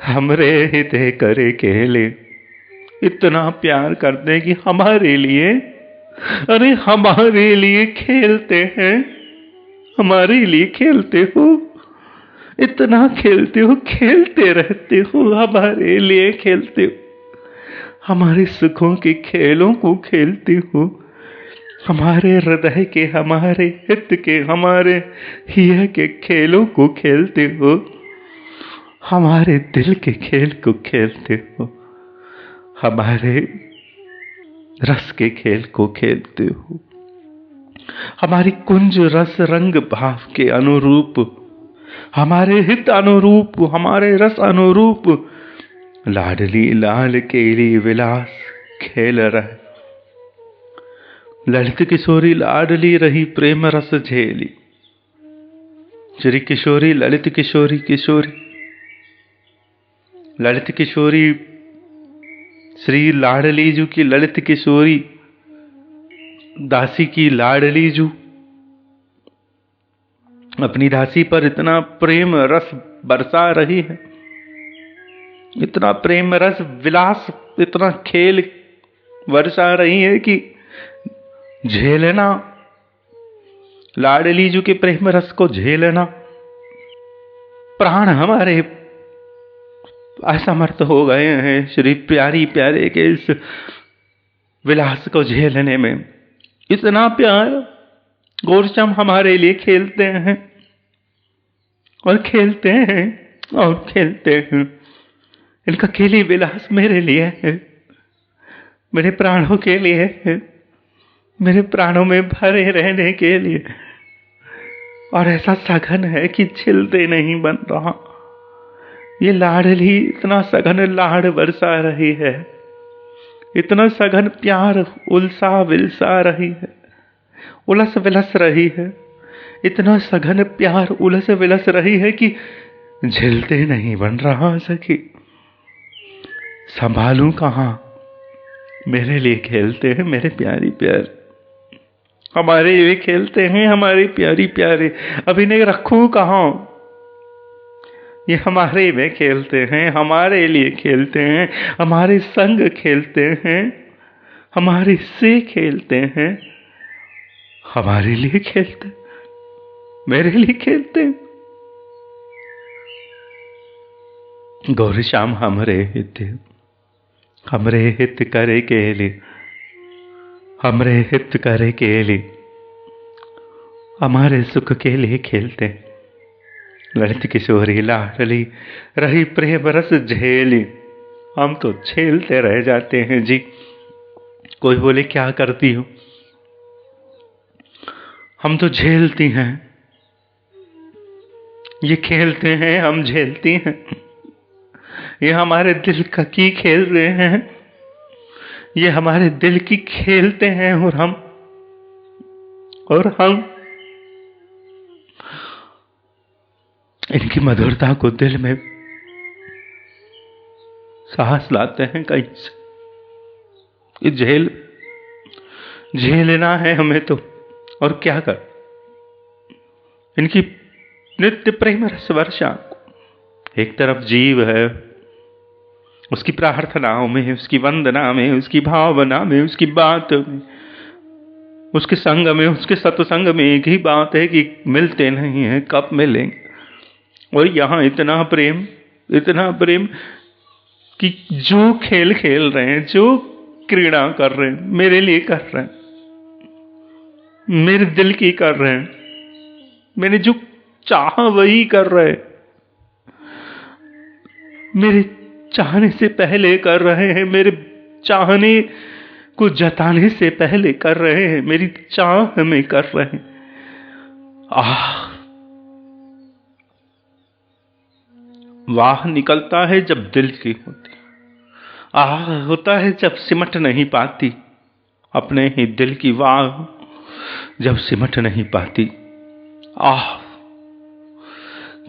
हमरे हित करे के लिए। इतना प्यार करते हैं कि हमारे लिए, अरे हमारे लिए खेलते हैं, हमारे लिए खेलते हो, इतना खेलते हो, खेलते रहते हो, हमारे लिए खेलते हो, हमारे सुखों के खेलों को खेलते हो, हमारे हृदय के, हमारे हित के, हमारे हिय के खेलों को खेलते हो, हमारे दिल के खेल को खेलते हो, हमारे रस के खेल को खेलते हो। हमारी कुंज रस रंग भाव के अनुरूप, हमारे हित अनुरूप, हमारे रस अनुरूप लाडली लाल केली विलास खेल रहे। ललित किशोरी लाडली रही प्रेम रस झेली। श्री किशोरी ललित किशोरी किशोरी, ललित किशोरी श्री लाडली जू की ललित किशोरी, दासी की लाडली जू अपनी दासी पर इतना प्रेम रस बरसा रही है, इतना प्रेम रस विलास, इतना खेल बरसा रही है कि झेलना, लाडली जू के प्रेम रस को झेलना प्राण हमारे असमर्थ हो गए हैं श्री प्यारी प्यारे के इस विलास को झेलने में। इतना प्यार गौरश्याम हमारे लिए खेलते हैं और खेलते हैं और खेलते हैं। इनका खेली विलास मेरे लिए है, मेरे प्राणों के लिए है, मेरे प्राणों में भरे रहने के लिए। और ऐसा सघन है कि छिलते नहीं बन रहा। ये लाडली इतना सघन लाड बरसा रही है, इतना सघन प्यार उलसा विलसा रही है, उलस विलस रही है, इतना सघन प्यार उलस विलस रही है कि झेलते नहीं बन रहा सखी। संभालूं कहां, मेरे लिए खेलते हैं मेरे प्यारी प्यार, हमारे लिए खेलते हैं हमारे प्यारी प्यारे। अब इन्हें रखूं कहां, ये हमारे में खेलते हैं, हमारे लिए खेलते हैं, हमारे संग खेलते हैं, हमारे से खेलते हैं, हमारे लिए खेलते, मेरे लिए खेलते हैं। गौरी श्याम हमरे हित करे के लिए, हमरे हित करे के लिए, हमारे सुख के लिए खेलते हैं। ललित किशोरी लाडली रही प्रेम रस झेली, हम तो झेलते रह जाते हैं जी। कोई बोले क्या करती हो, हम तो झेलती हैं। ये खेलते हैं, हम झेलती हैं। ये हमारे दिल का की खेल रहे हैं, ये हमारे दिल की खेलते हैं। और हम इनकी मधुरता को दिल में साहस लाते हैं कहीं से। ये झेलना है हमें तो, और क्या कर। इनकी नित्य प्रेम रस वर्षा, एक तरफ जीव है, उसकी प्रार्थनाओं में, उसकी वंदना में, उसकी भावना में, उसकी बात में, उसके संग में, उसके सत्संग में एक ही बात है कि मिलते नहीं हैं, कब मिलेंगे। और यहां इतना प्रेम कि जो खेल खेल रहे हैं, जो क्रीड़ा कर रहे हैं, मेरे लिए कर रहे हैं, मेरे दिल की कर रहे हैं, मैंने जो चाहा वही कर रहे हैं, मेरे चाहने से पहले कर रहे हैं, मेरे चाहने को जताने से पहले कर रहे हैं, मेरी चाह में कर रहे हैं। वाह निकलता है जब दिल की होती, होता है जब सिमट नहीं पाती अपने ही दिल की वाह, जब सिमट नहीं पाती।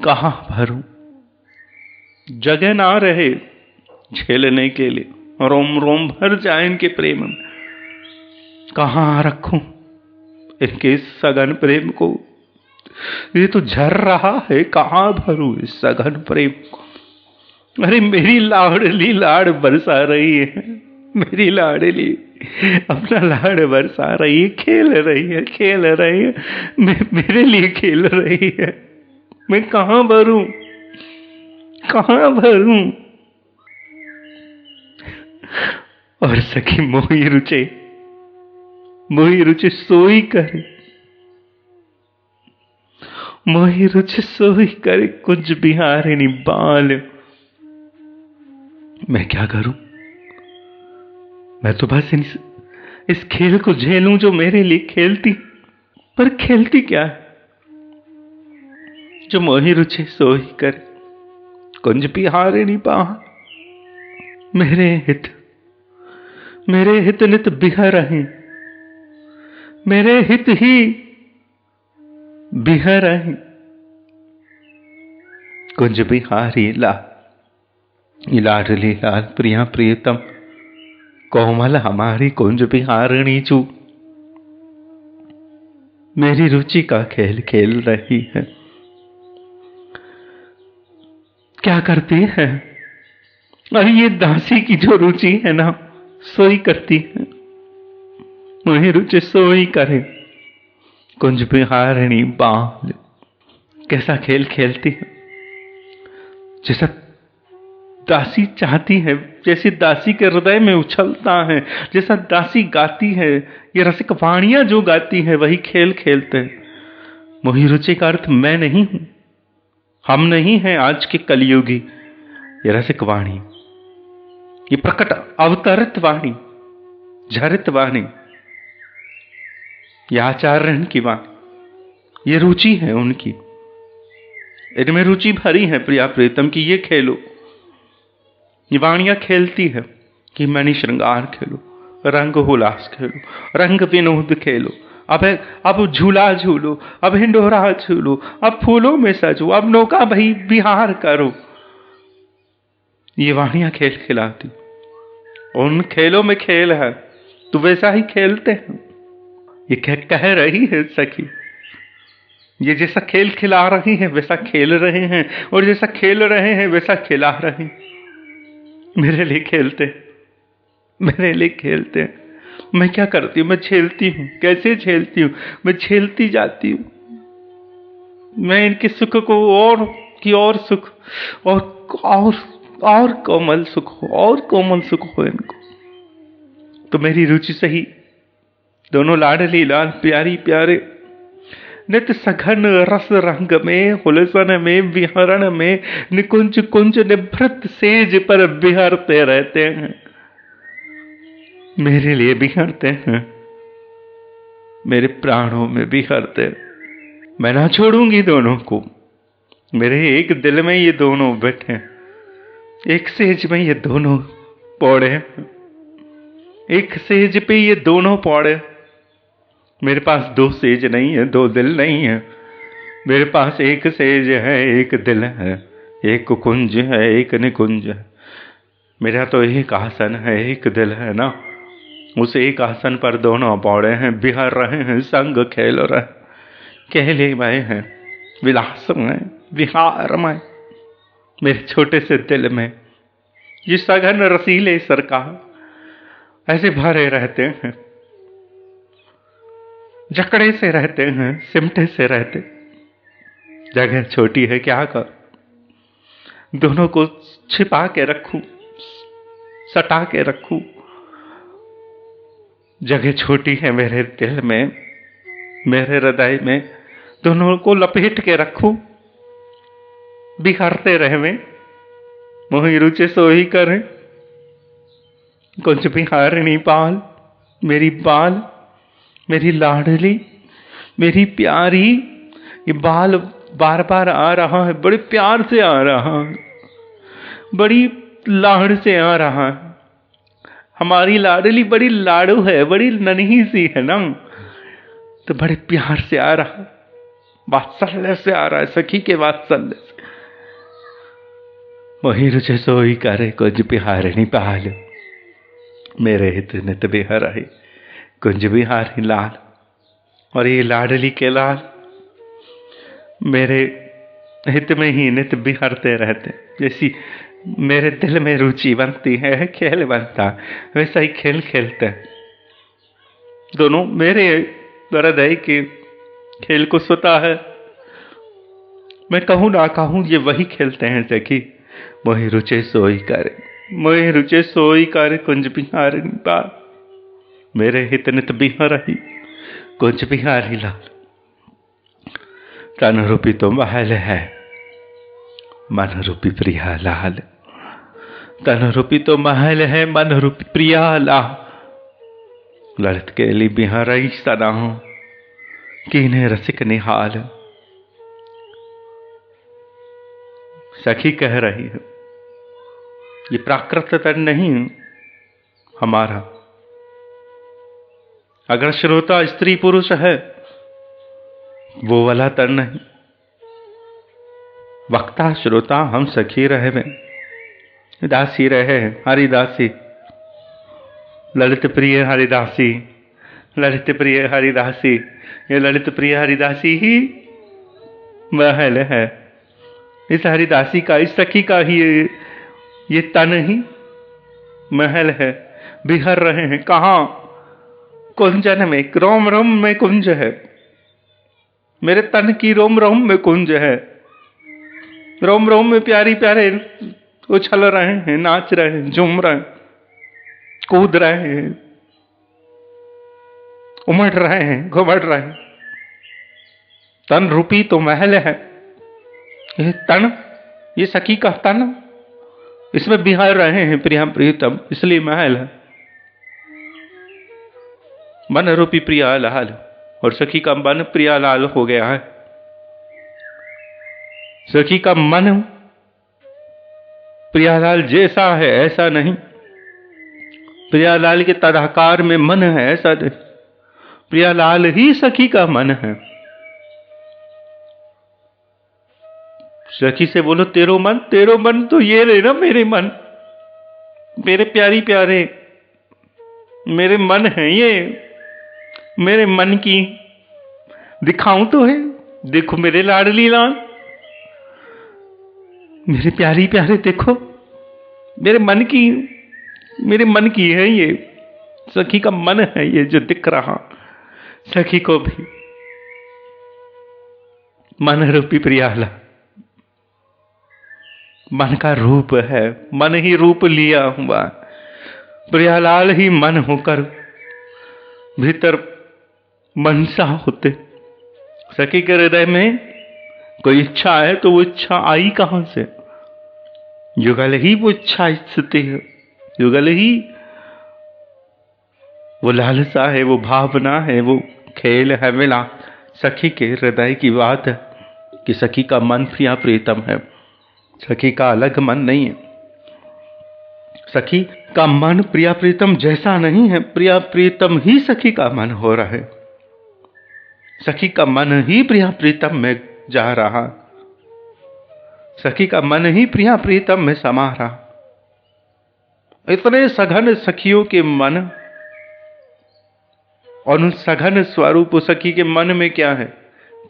कहां भरूं, जगह ना रहे झेलने के लिए, रोम रोम भर जाए इनके प्रेम में। कहां रखूं इनके इस सघन प्रेम को, ये तो झर रहा है, कहां भरूं इस सघन प्रेम को। अरे मेरी लाडली लाड बरसा रही है, मेरी लाडली अपना लाड बरसा रही है, खेल रही है, मेरे लिए खेल रही है। मैं कहां भरूं, कहां भरूं। और सखी मोही रुचे सोई करे, मोही रुचि सोई करे कुछ बिहारिणी बाल। मैं क्या करूं, मैं तो बस इस खेल को झेलूं जो मेरे लिए खेलती, पर खेलती क्या है? जो मोहि रुचे सोई करे, कुंज बिहारिणी बाहर। मेरे हित नित बिहर रहे, मेरे हित ही बिहर रहे। कुंज बिहारी लाडली लाल प्रिया प्रियतम, कोमल हमारी कुंज बिहारिणी चू। मेरी रुचि का खेल खेल रही है। क्या करती है? अरे ये दासी की जो रुचि है ना, सोई करती है। वही रुचि सोई करे, कुंज बिहारिणी बाल। कैसा खेल खेलती है, जैसा दासी चाहती है, जैसी दासी के हृदय में उछलता है, जैसा दासी गाती है, ये रसिक वाणियां जो गाती है, वही खेल खेलते हैं। मोहि रुचि का अर्थ मैं नहीं हूं, हम नहीं हैं आज के कलयुगी। ये रसिक वाणी, ये प्रकट अवतरित वाणी, झरित वाणी, ये आचार्य की वाणी, ये रुचि है उनकी। इनमें रुचि भरी है प्रिया प्रीतम की, ये खेलो। ये वाणियां खेलती है कि मैंने श्रृंगार खेलो, रंग उल्लास खेलो, रंग विनोद खेलो, अब झूला झूलो, अब हिंडोरा झूलो, अब फूलों में सजो, अब नौका भई बिहार करो। ये वाणियां खेल खिलाती। उन खेलों में खेल है, तो वैसा ही खेलते हैं। ये कह रही है सखी, ये जैसा खेल खिला रही है वैसा खेल रहे हैं, और जैसा खेल रहे हैं वैसा खिला रहे हैं। मेरे लिए खेलते, मेरे लिए खेलते। मैं क्या करती हूं? मैं झेलती हूं। कैसे झेलती हूं? मैं झेलती जाती हूं। मैं इनके सुख को और सुख और कोमल सुख हो, और कोमल सुख हो इनको। तो मेरी रुचि सही, दोनों लाडली लाल प्यारी प्यारे, नित सघन रस रंग में, हुलसन में, विहरण में, निकुंज कुंज निभृत सेज पर बिहरते रहते हैं। मेरे लिए बिहरते हैं, मेरे प्राणों में बिहरते। मैं ना छोड़ूंगी दोनों को। मेरे एक दिल में ये दोनों बैठे, एक सेज में ये दोनों पौड़े, एक सेज पे ये दोनों पौड़े। मेरे पास दो सेज नहीं है, दो दिल नहीं है। मेरे पास एक सेज है, एक दिल है, एक कुंज है, एक निकुंज है। मेरा तो एक आसन है, एक दिल है ना। उस एक आसन पर दोनों पौड़े हैं, बिहर रहे हैं, संग खेल रहे, खेलेमय हैं, विलासमय, विहारमय। मेरे छोटे से दिल में ये सघन रसीले सरकार ऐसे भरे रहते हैं, जकड़े से रहते हैं, सिमटे से रहते। जगह छोटी है, क्या कर, दोनों को छिपा के रखूं, सटा के रखूं। जगह छोटी है मेरे दिल में, मेरे हृदय में, दोनों को लपेट के रखूं। बिखरते रहे, मोहि रुचि सोई करे, कुंज बिहारिणी बाल। मेरी बाल, मेरी लाडली, मेरी प्यारी। ये बाल बार बार आ रहा है, बड़े प्यार से आ रहा है, बड़ी लाड़ से आ रहा है। हमारी लाडली बड़ी लाडू है, बड़ी नन्ही सी है ना, तो बड़े प्यार से आ रहा है, वात्सल्य से आ रहा है, सखी के वात्सल्य से। मोहि रुचि सोई करे, कुंज बिहारिणी बाल। मेरे हित नित बिहर रहे, कुंज बिहारी लाल। और ये लाडली के लाल मेरे हित में ही नित बिहरते रहते। जैसी मेरे दिल में रुचि बनती है, खेल बनता, वैसा ही खेल खेलते हैं दोनों। मेरे हृदय के खेल को स्वतः है, मैं कहूं ना कहूं, ये वही खेलते हैं सखी। मोहि रुचि सोई करे, मोहि रुचि सोई करे, कुंज बिहारिणी बाल। मेरे हित नित बिहर रही, कुंज बिहारी लाल। तन रूपी तो महल है, मन रूपी प्रिया लाल। तन रूपी तो महल है, मन रूपी प्रिया लाल। ललित के लिए बिहारई सदा, कीन्हे रसिक निहाल। सखी कह रही है, ये प्राकृत तन नहीं हमारा। अगर श्रोता स्त्री पुरुष है, वो वाला तन नहीं। वक्ता श्रोता हम सखी रहे में, दासी रहे हरिदासी, ललित प्रिय हरिदासी, ललित प्रिय हरिदासी। ये ललित प्रिय हरिदासी ही महल है। इस हरिदासी का, इस सखी का ही ये तन ही महल है। बिहर रहे हैं कहाँ? कुंजन में, रोम रोम में कुंज है। मेरे तन की रोम रोम में कुंज है। रोम रोम में प्यारी प्यारे उछल रहे हैं, नाच रहे हैं, झूम रहे हैं, कूद रहे हैं, उमड़ रहे हैं, घुमड़ रहे हैं। तन रूपी तो महल है। ये तन, ये सखी का तन, इसमें बिहार रहे हैं प्रिया प्रीतम, इसलिए महल है। मन रूपी प्रिया लाल, और सखी का मन प्रिया लाल हो गया है। सखी का मन प्रियालाल जैसा है ऐसा नहीं। प्रियालाल के तदाकार में मन है ऐसा नहीं। प्रियालाल ही सखी का मन है। सखी से बोलो तेरो मन तो ये रहे ना मेरे मन, मेरे प्यारी प्यारे मेरे मन है ये। मेरे मन की दिखाऊं तो है, देखो मेरे लाडली लाल, मेरे प्यारी प्यारे देखो, मेरे मन की है ये। सखी का मन है ये जो दिख रहा। सखी को भी मन रूपी प्रियाला, मन का रूप है, मन ही रूप लिया हुआ। प्रियालाल ही मन होकर भीतर मनसा होते। सखी के हृदय में कोई इच्छा है तो वो इच्छा आई कहां से? युगल ही वो इच्छा स्थिति है, युगल ही वो लालसा है, वो भावना है, वो खेल है, मिला। सखी के हृदय की बात है कि सखी का मन प्रिया प्रीतम है। सखी का अलग मन नहीं है। सखी का मन प्रिया प्रीतम जैसा नहीं है। प्रिया प्रीतम ही सखी का मन हो रहा है। सखी का मन ही प्रिया प्रीतम में जा रहा। सखी का मन ही प्रिया प्रीतम में समा रहा। इतने सघन सखियों के मन और उन सघन स्वरूप सखी के मन में क्या है?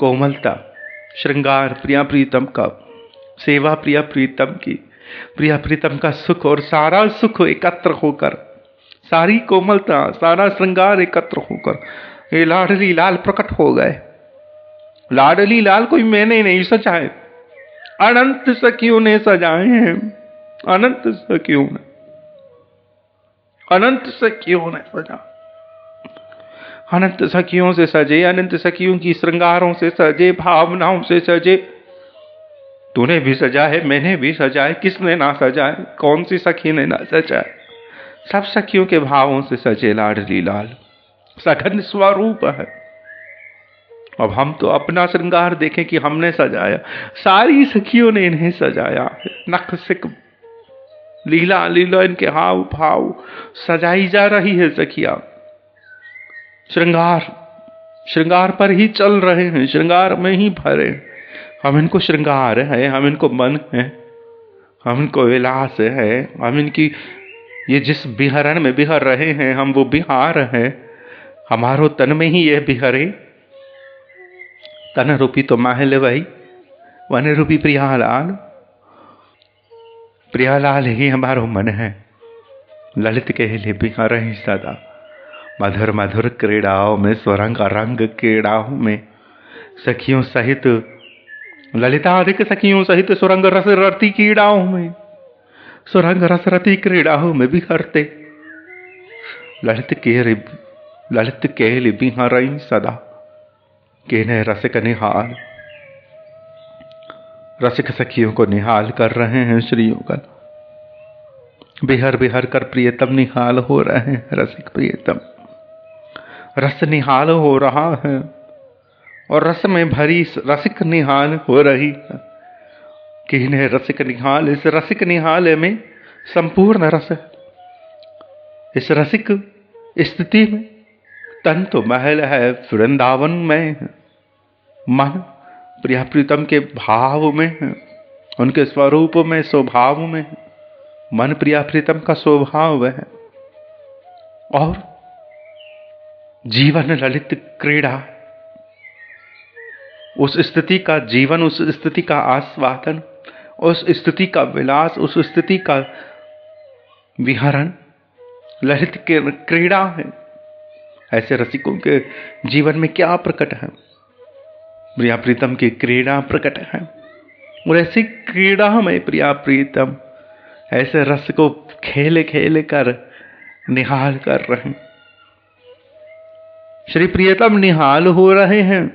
कोमलता, श्रृंगार प्रिया प्रीतम का, सेवा प्रिया प्रीतम की, प्रिया प्रीतम का सुख और सारा सुख एकत्र होकर, सारी कोमलता, सारा श्रृंगार एकत्र होकर ये लाडली लाल प्रकट हो गए। लाडली लाल कोई मैंने नहीं सजाए, अनंत सखियों ने सजाए हैं। अनंत सखियों ने, अनंत सखियों ने सजा, अनंत सखियों से सजे, अनंत सखियों की श्रृंगारों से सजे, भावनाओं से सजे। तूने भी सजा है, मैंने भी सजा है, किसने ना सजाए? कौन सी सखी ने ना सजाए? सब सखियों के भावों से सजे लाडली लाल, सघन स्वरूप है। अब हम तो अपना श्रृंगार देखें कि हमने सजाया, सारी सखियों ने इन्हें सजाया है। नख सिक लीला लीला इनके हाव भाव सजाई जा रही है सखियां। श्रृंगार, श्रृंगार पर ही चल रहे हैं, श्रृंगार में ही भरे। हम इनको श्रृंगार है, हम इनको मन है, हम इनको विलास है, हम इनकी ये जिस बिहरण में बिहर रहे हैं हम वो बिहार है। हमारो तन में ही ये बिहरे। तन रूपी तो महल वही, वन रूपी प्रियालाल, प्रियालाल ही हमारो मन है। ललित के लिए बिहार ही सदा, मधुर मधुर क्रीड़ाओं में, स्वरंग रंग क्रीड़ाओं में, सखियों सहित, ललिताधिक सखियों सहित सुरंग रस रति क्रीड़ाओं में, सुरंग रस रति क्रीड़ाओं में बिहरते। ललित के लिए बिहार ही सदा, केने रसिक निहाल। रसिक सखियों को निहाल कर रहे हैं श्रीयों का, बिहर बिहर कर प्रियतम निहाल हो रहे हैं। रसिक प्रियतम रस निहाल हो रहा है। और रस में भरी रसिक निहाल हो रही है। कीन्हे रसिक निहाल, इस रसिक निहाल में संपूर्ण रस है। इस रसिक स्थिति में तन तो महल है, वृंदावन में है, मन प्रिया प्रीतम के भाव में है, उनके स्वरूप में, स्वभाव में है। मन प्रिया प्रीतम का स्वभाव है और जीवन ललित क्रीड़ा, उस स्थिति का जीवन, उस स्थिति का आस्वादन, उस स्थिति का विलास, उस स्थिति का विहरण ललित क्रीड़ा है। ऐसे रसिकों के जीवन में क्या प्रकट है? प्रिया प्रीतम की क्रीड़ा प्रकट है। और ऐसी क्रीड़ा में प्रिया प्रीतम ऐसे रस को खेल खेल कर निहाल कर रहे हैं। श्री प्रियतम निहाल हो रहे हैं।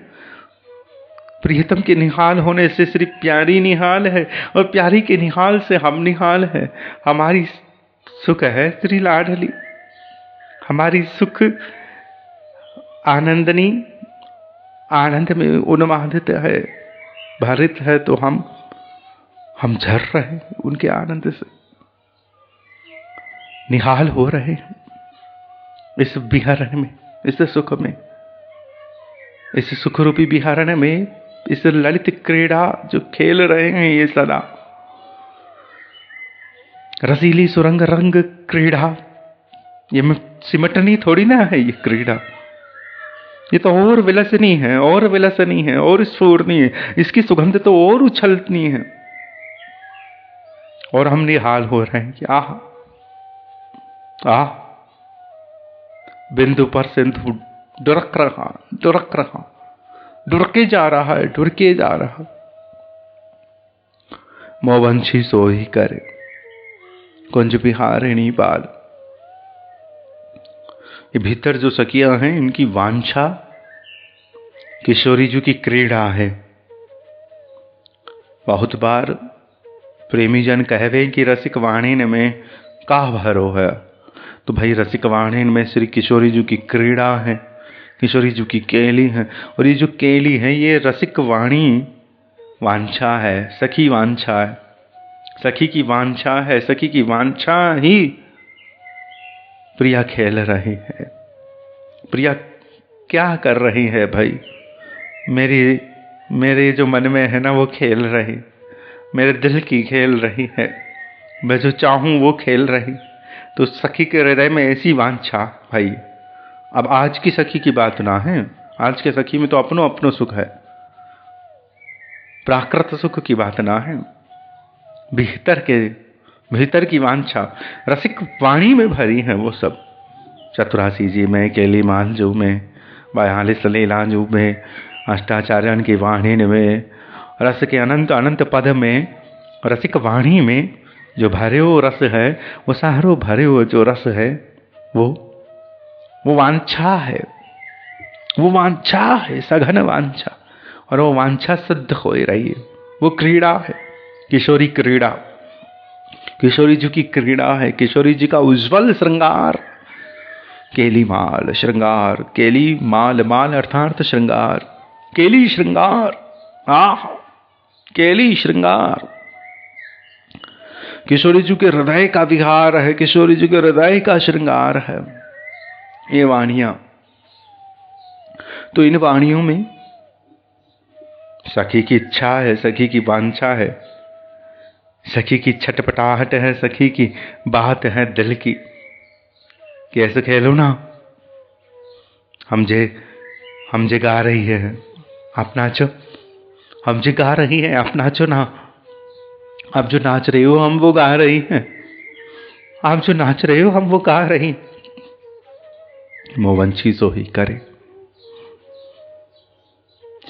प्रियतम के निहाल होने से श्री प्यारी निहाल है और प्यारी के निहाल से हम निहाल है। हमारी सुख है श्री लाडली, हमारी सुख आनंदनी, आनंद में उन्मादित है, भरित है। तो हम झर रहे हैं उनके आनंद से, निहाल हो रहे हैं इस विहरण में, इस सुख में, इस सुख रूपी विहरण में, इस ललित क्रीड़ा जो खेल रहे हैं ये सदा। रसीली सुरंग रंग क्रीड़ा, ये सिमटनी थोड़ी ना है ये क्रीड़ा, ये तो और विलसनी है, और विलसनी है, और स्फूर्णी है। इसकी सुगंध तो और उछलनी है। और हम निहाल हो रहे हैं कि आह आह, बिंदु पर सिंधु डुरक रहा, डुरक रहा, डुरके जा रहा है, डुरके जा रहा। मोवंशी सोही करे कुंज बिहारिणी बाल। ये भीतर जो सखियां हैं इनकी वांछा किशोरी जी की क्रीड़ा है। बहुत बार प्रेमी जन कहवे कि रसिक वाणिन में का भरो है, तो भाई रसिक वाणिन में श्री किशोरी जी की क्रीड़ा है, किशोरी जी की केली है। और ये जो केली है ये रसिक वाणी वांछा है, सखी वांछा है, सखी की वांछा है। सखी की वांछा ही प्रिया खेल रही है। प्रिया क्या कर रही है भाई? मेरे जो मन में है ना वो खेल रही, मेरे दिल की खेल रही है, मैं जो चाहूं वो खेल रही। तो सखी के हृदय में ऐसी वांछा भाई। अब आज की सखी की बात ना है, आज के सखी में तो अपनो अपनो सुख है, प्राकृत सुख की बात ना है। भीतर की वांछा रसिक वाणी में भरी है वो सब। चतुरासी जी में, केली मांझू में, 42 लीलांजू में, अष्टाचार्यन की वाणी में, रस के अनंत अनंत पद में, रसिक वाणी में जो भरे हो रस है, वो सारो भरे हो जो रस है, वो वांछा है, वो वांछा है, सघन वांछा। और वो वांछा सिद्ध हो रही है। वो क्रीड़ा है, किशोरी क्रीड़ा, किशोरी जी की क्रीड़ा है, किशोरी जी का उज्जवल श्रृंगार। केली माल श्रृंगार, केली माल, माल अर्थात श्रृंगार, केली श्रृंगार, आह केली श्रृंगार। किशोरी जी के हृदय का विहार है, किशोरी जी के हृदय का श्रृंगार है ये वाणियां। तो इन वाणियों में सखी की इच्छा है, सखी की वांछा है, सखी की छटपटाहट है, सखी की बात है दिल की कि ऐसे खेलो ना, हम जे गा रही है आप नाचो, हम जे गा रही है आप नाचो ना, आप जो नाच रही हो हम वो गा रही हैं, आप जो नाच रहे हो हम वो गा रही हैं। मोवंशी सो ही करे,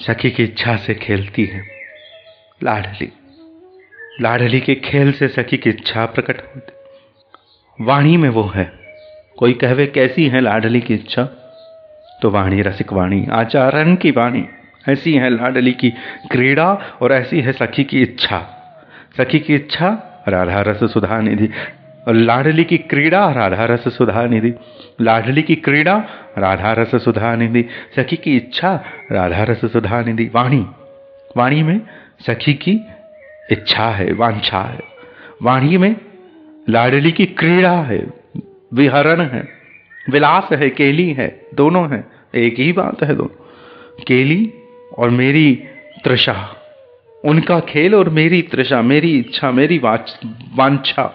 सखी की इच्छा से खेलती है लाडली, लाडली के खेल से सखी की इच्छा प्रकट होती। वाणी में वो है। कोई कहवे कैसी है लाडली की इच्छा, तो वाणी रसिक वाणी, आचारण की वाणी। ऐसी है लाडली की क्रीड़ा और ऐसी है सखी की इच्छा। सखी की इच्छा राधा रस सुधा निधि, और लाडली की क्रीड़ा राधा रस सुधा निधि, लाडली की क्रीड़ा राधा रस सुधा निधि, सखी की इच्छा राधा रस सुधा निधि। वाणी, वाणी में सखी की इच्छा है, वांछा है। वाणी में लाडली की क्रीड़ा है, विहरण है, विलास है, केली है, दोनों है, एक ही बात है दोनों। केली और मेरी तृषा, उनका खेल और मेरी तृषा, मेरी इच्छा, मेरी वांछा,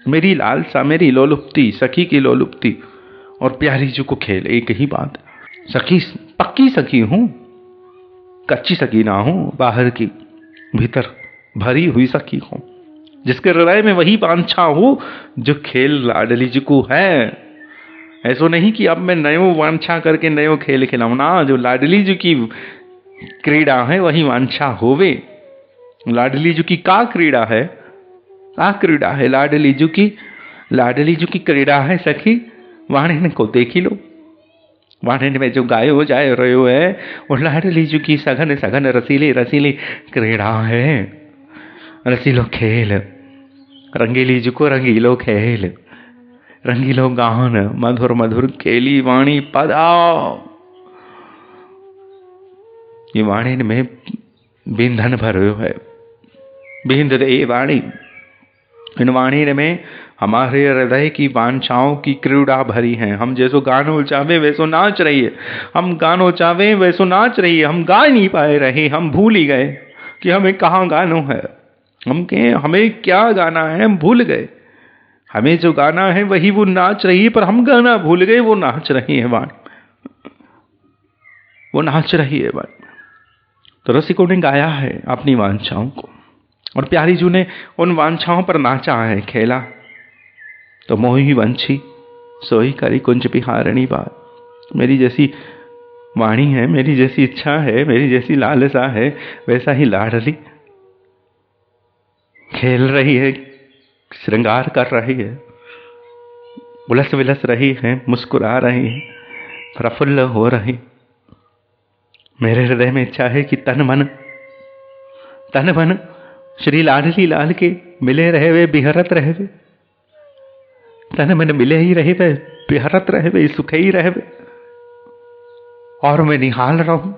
मेरी लालसा, मेरी लोलुप्ति, सखी की लोलुप्ति और प्यारी जी को खेल, एक ही बात। सखी, पक्की सखी हूं, कच्ची सखी ना हूं, बाहर की भीतर भरी हुई सखी हूं, जिसके हृदय में वही वांछा हो जो खेल लाडली जी को है। ऐसा नहीं कि अब मैं नयो वांछा करके नयो खेल खिलाऊं ना, जो लाडली जी की क्रीड़ा है वही वांछा होवे। लाडली जी की का क्रीड़ा है, का क्रीड़ा है लाडली जी की, लाडली जी की क्रीड़ा है सखी। वाणी को देखी लो, वाणी में जो गायो जाए रहो है वो लाडली जी की सघन सघन रसीली रसीली क्रीड़ा है, रसीलो खेल, रंगीली जी को रंगीलो खेल, रंगीलो गान, मधुर मधुर खेली वाणी पदाओ। ये वाणी में बिंधन भरो है, बिंद दे वाणी। इन वाणी में हमारे हृदय की वांछाओं की क्रीड़ा भरी है। हम जैसो गानो चाहे वैसो नाच रही है, हम गानो चाहे वैसो नाच रही है। हम गा नहीं पाए रहे, हम भूल ही गए कि हमें कहाँ गानो है, हम कहें हमें क्या गाना है, हम भूल गए। हमें जो गाना है वही वो नाच रही है, पर हम गाना भूल गए, वो नाच रही है वाणी, वो नाच रही है वाणी। तो रसिकों ने गाया है अपनी वांछाओं को और प्यारी जी ने उन वांछाओं पर नाचा है, खेला। तो मोही वंशी सोई करी कुंज बिहारणी बात। मेरी जैसी वाणी है, मेरी जैसी इच्छा है, मेरी जैसी लालसा है, वैसा ही लाडली खेल रही है, श्रृंगार कर रही है, उलस विलस रही है, मुस्कुरा रही है, प्रफुल्ल हो रही। मेरे हृदय में इच्छा है कि तन मन श्री लाडली लाल के मिले रहे वे, बिहरत रहे वे, तन मन मिले ही रहे वे, बिहरत रहे वे, सुख ही रहे वे, और मैं निहाल रहूं,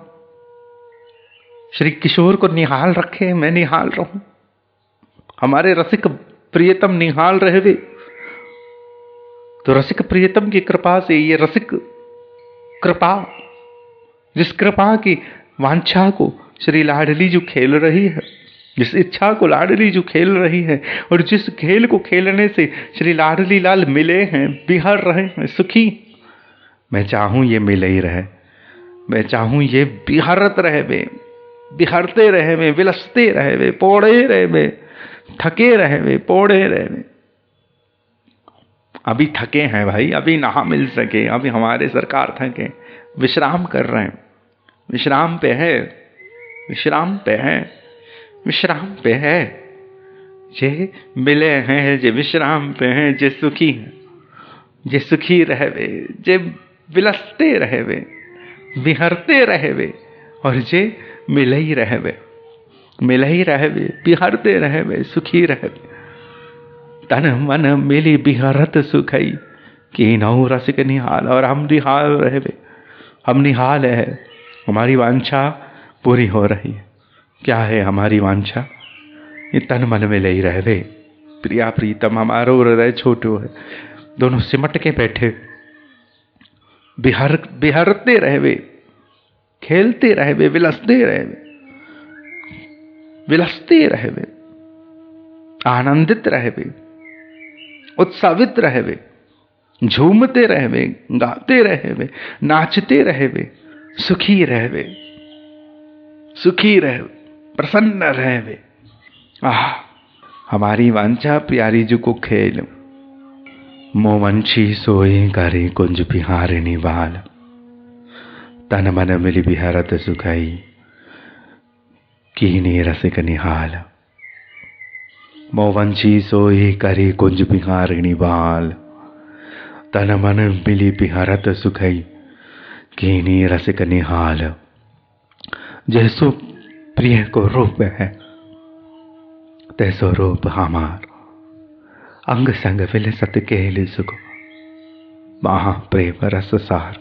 श्री किशोर को निहाल रखे, मैं निहाल रहूं, हमारे रसिक प्रियतम निहाल रहे वे। तो रसिक प्रियतम की कृपा से, ये रसिक कृपा, जिस कृपा की वांछा को श्री लाडली जो खेल रही है, जिस इच्छा को लाडली जो खेल रही है, और जिस खेल को खेलने से श्री लाडली लाल मिले हैं, बिहर रहे हैं, सुखी, मैं चाहूं ये मिले ही रहे, मैं चाहूं ये बिहरत रहे वे, बिहरते रहे वे, विलसते रहे वे, पोड़े रहे वे, थके रहे वे, पोड़े रहे वे। अभी थके हैं भाई, अभी ना मिल सके, अभी हमारे सरकार थके, विश्राम कर रहे हैं, विश्राम पे है, विश्राम पे है, विश्राम पे है। जे मिले हैं, जे विश्राम पे हैं, जे सुखी हैं, जे सुखी रहवे, जे विलसते रहवे, बिहरते रहवे, और जे मिले ही रहवे, मिले ही रहवे, बिहरते रहवे, सुखी रहवे। तन मन मिली बिहरत सुखई कि नौ रसिक निहाल। और हम निहाल रहवे, हम निहाल है, हमारी वांछा पूरी हो रही है। क्या है हमारी वांछा? ये तन मन में ले ही रहवे, प्रिया प्रीतम हमारो हृदय छोटो है, दोनों सिमट के बैठे, बिहरते रहवे, खेलते रहवे, विलसते रहवे, विलसते रहवे, आनंदित रहवे, उत्साहित रहवे, झूमते रहवे, गाते रहवे, नाचते रहवे, सुखी रहवे, सुखी रहवे, प्रसन्न रहवे। हमारी वांछा प्यारी जी को खेल। मोवंशी सोई करे कुंज बिहारिणी बाल, तन मन मिली बिहरत सुखाई कीनी रसिक निहाल। मोवंशी सोई करे कुंज बिहारिणी बाल, तन मन मिली बिहरत सुखाई कीनी रसिक निहाल। जैसो प्रिय को रूप है, तैसो रूप हमार, अंग संग विलसत केल सुख महा प्रेम रस सार।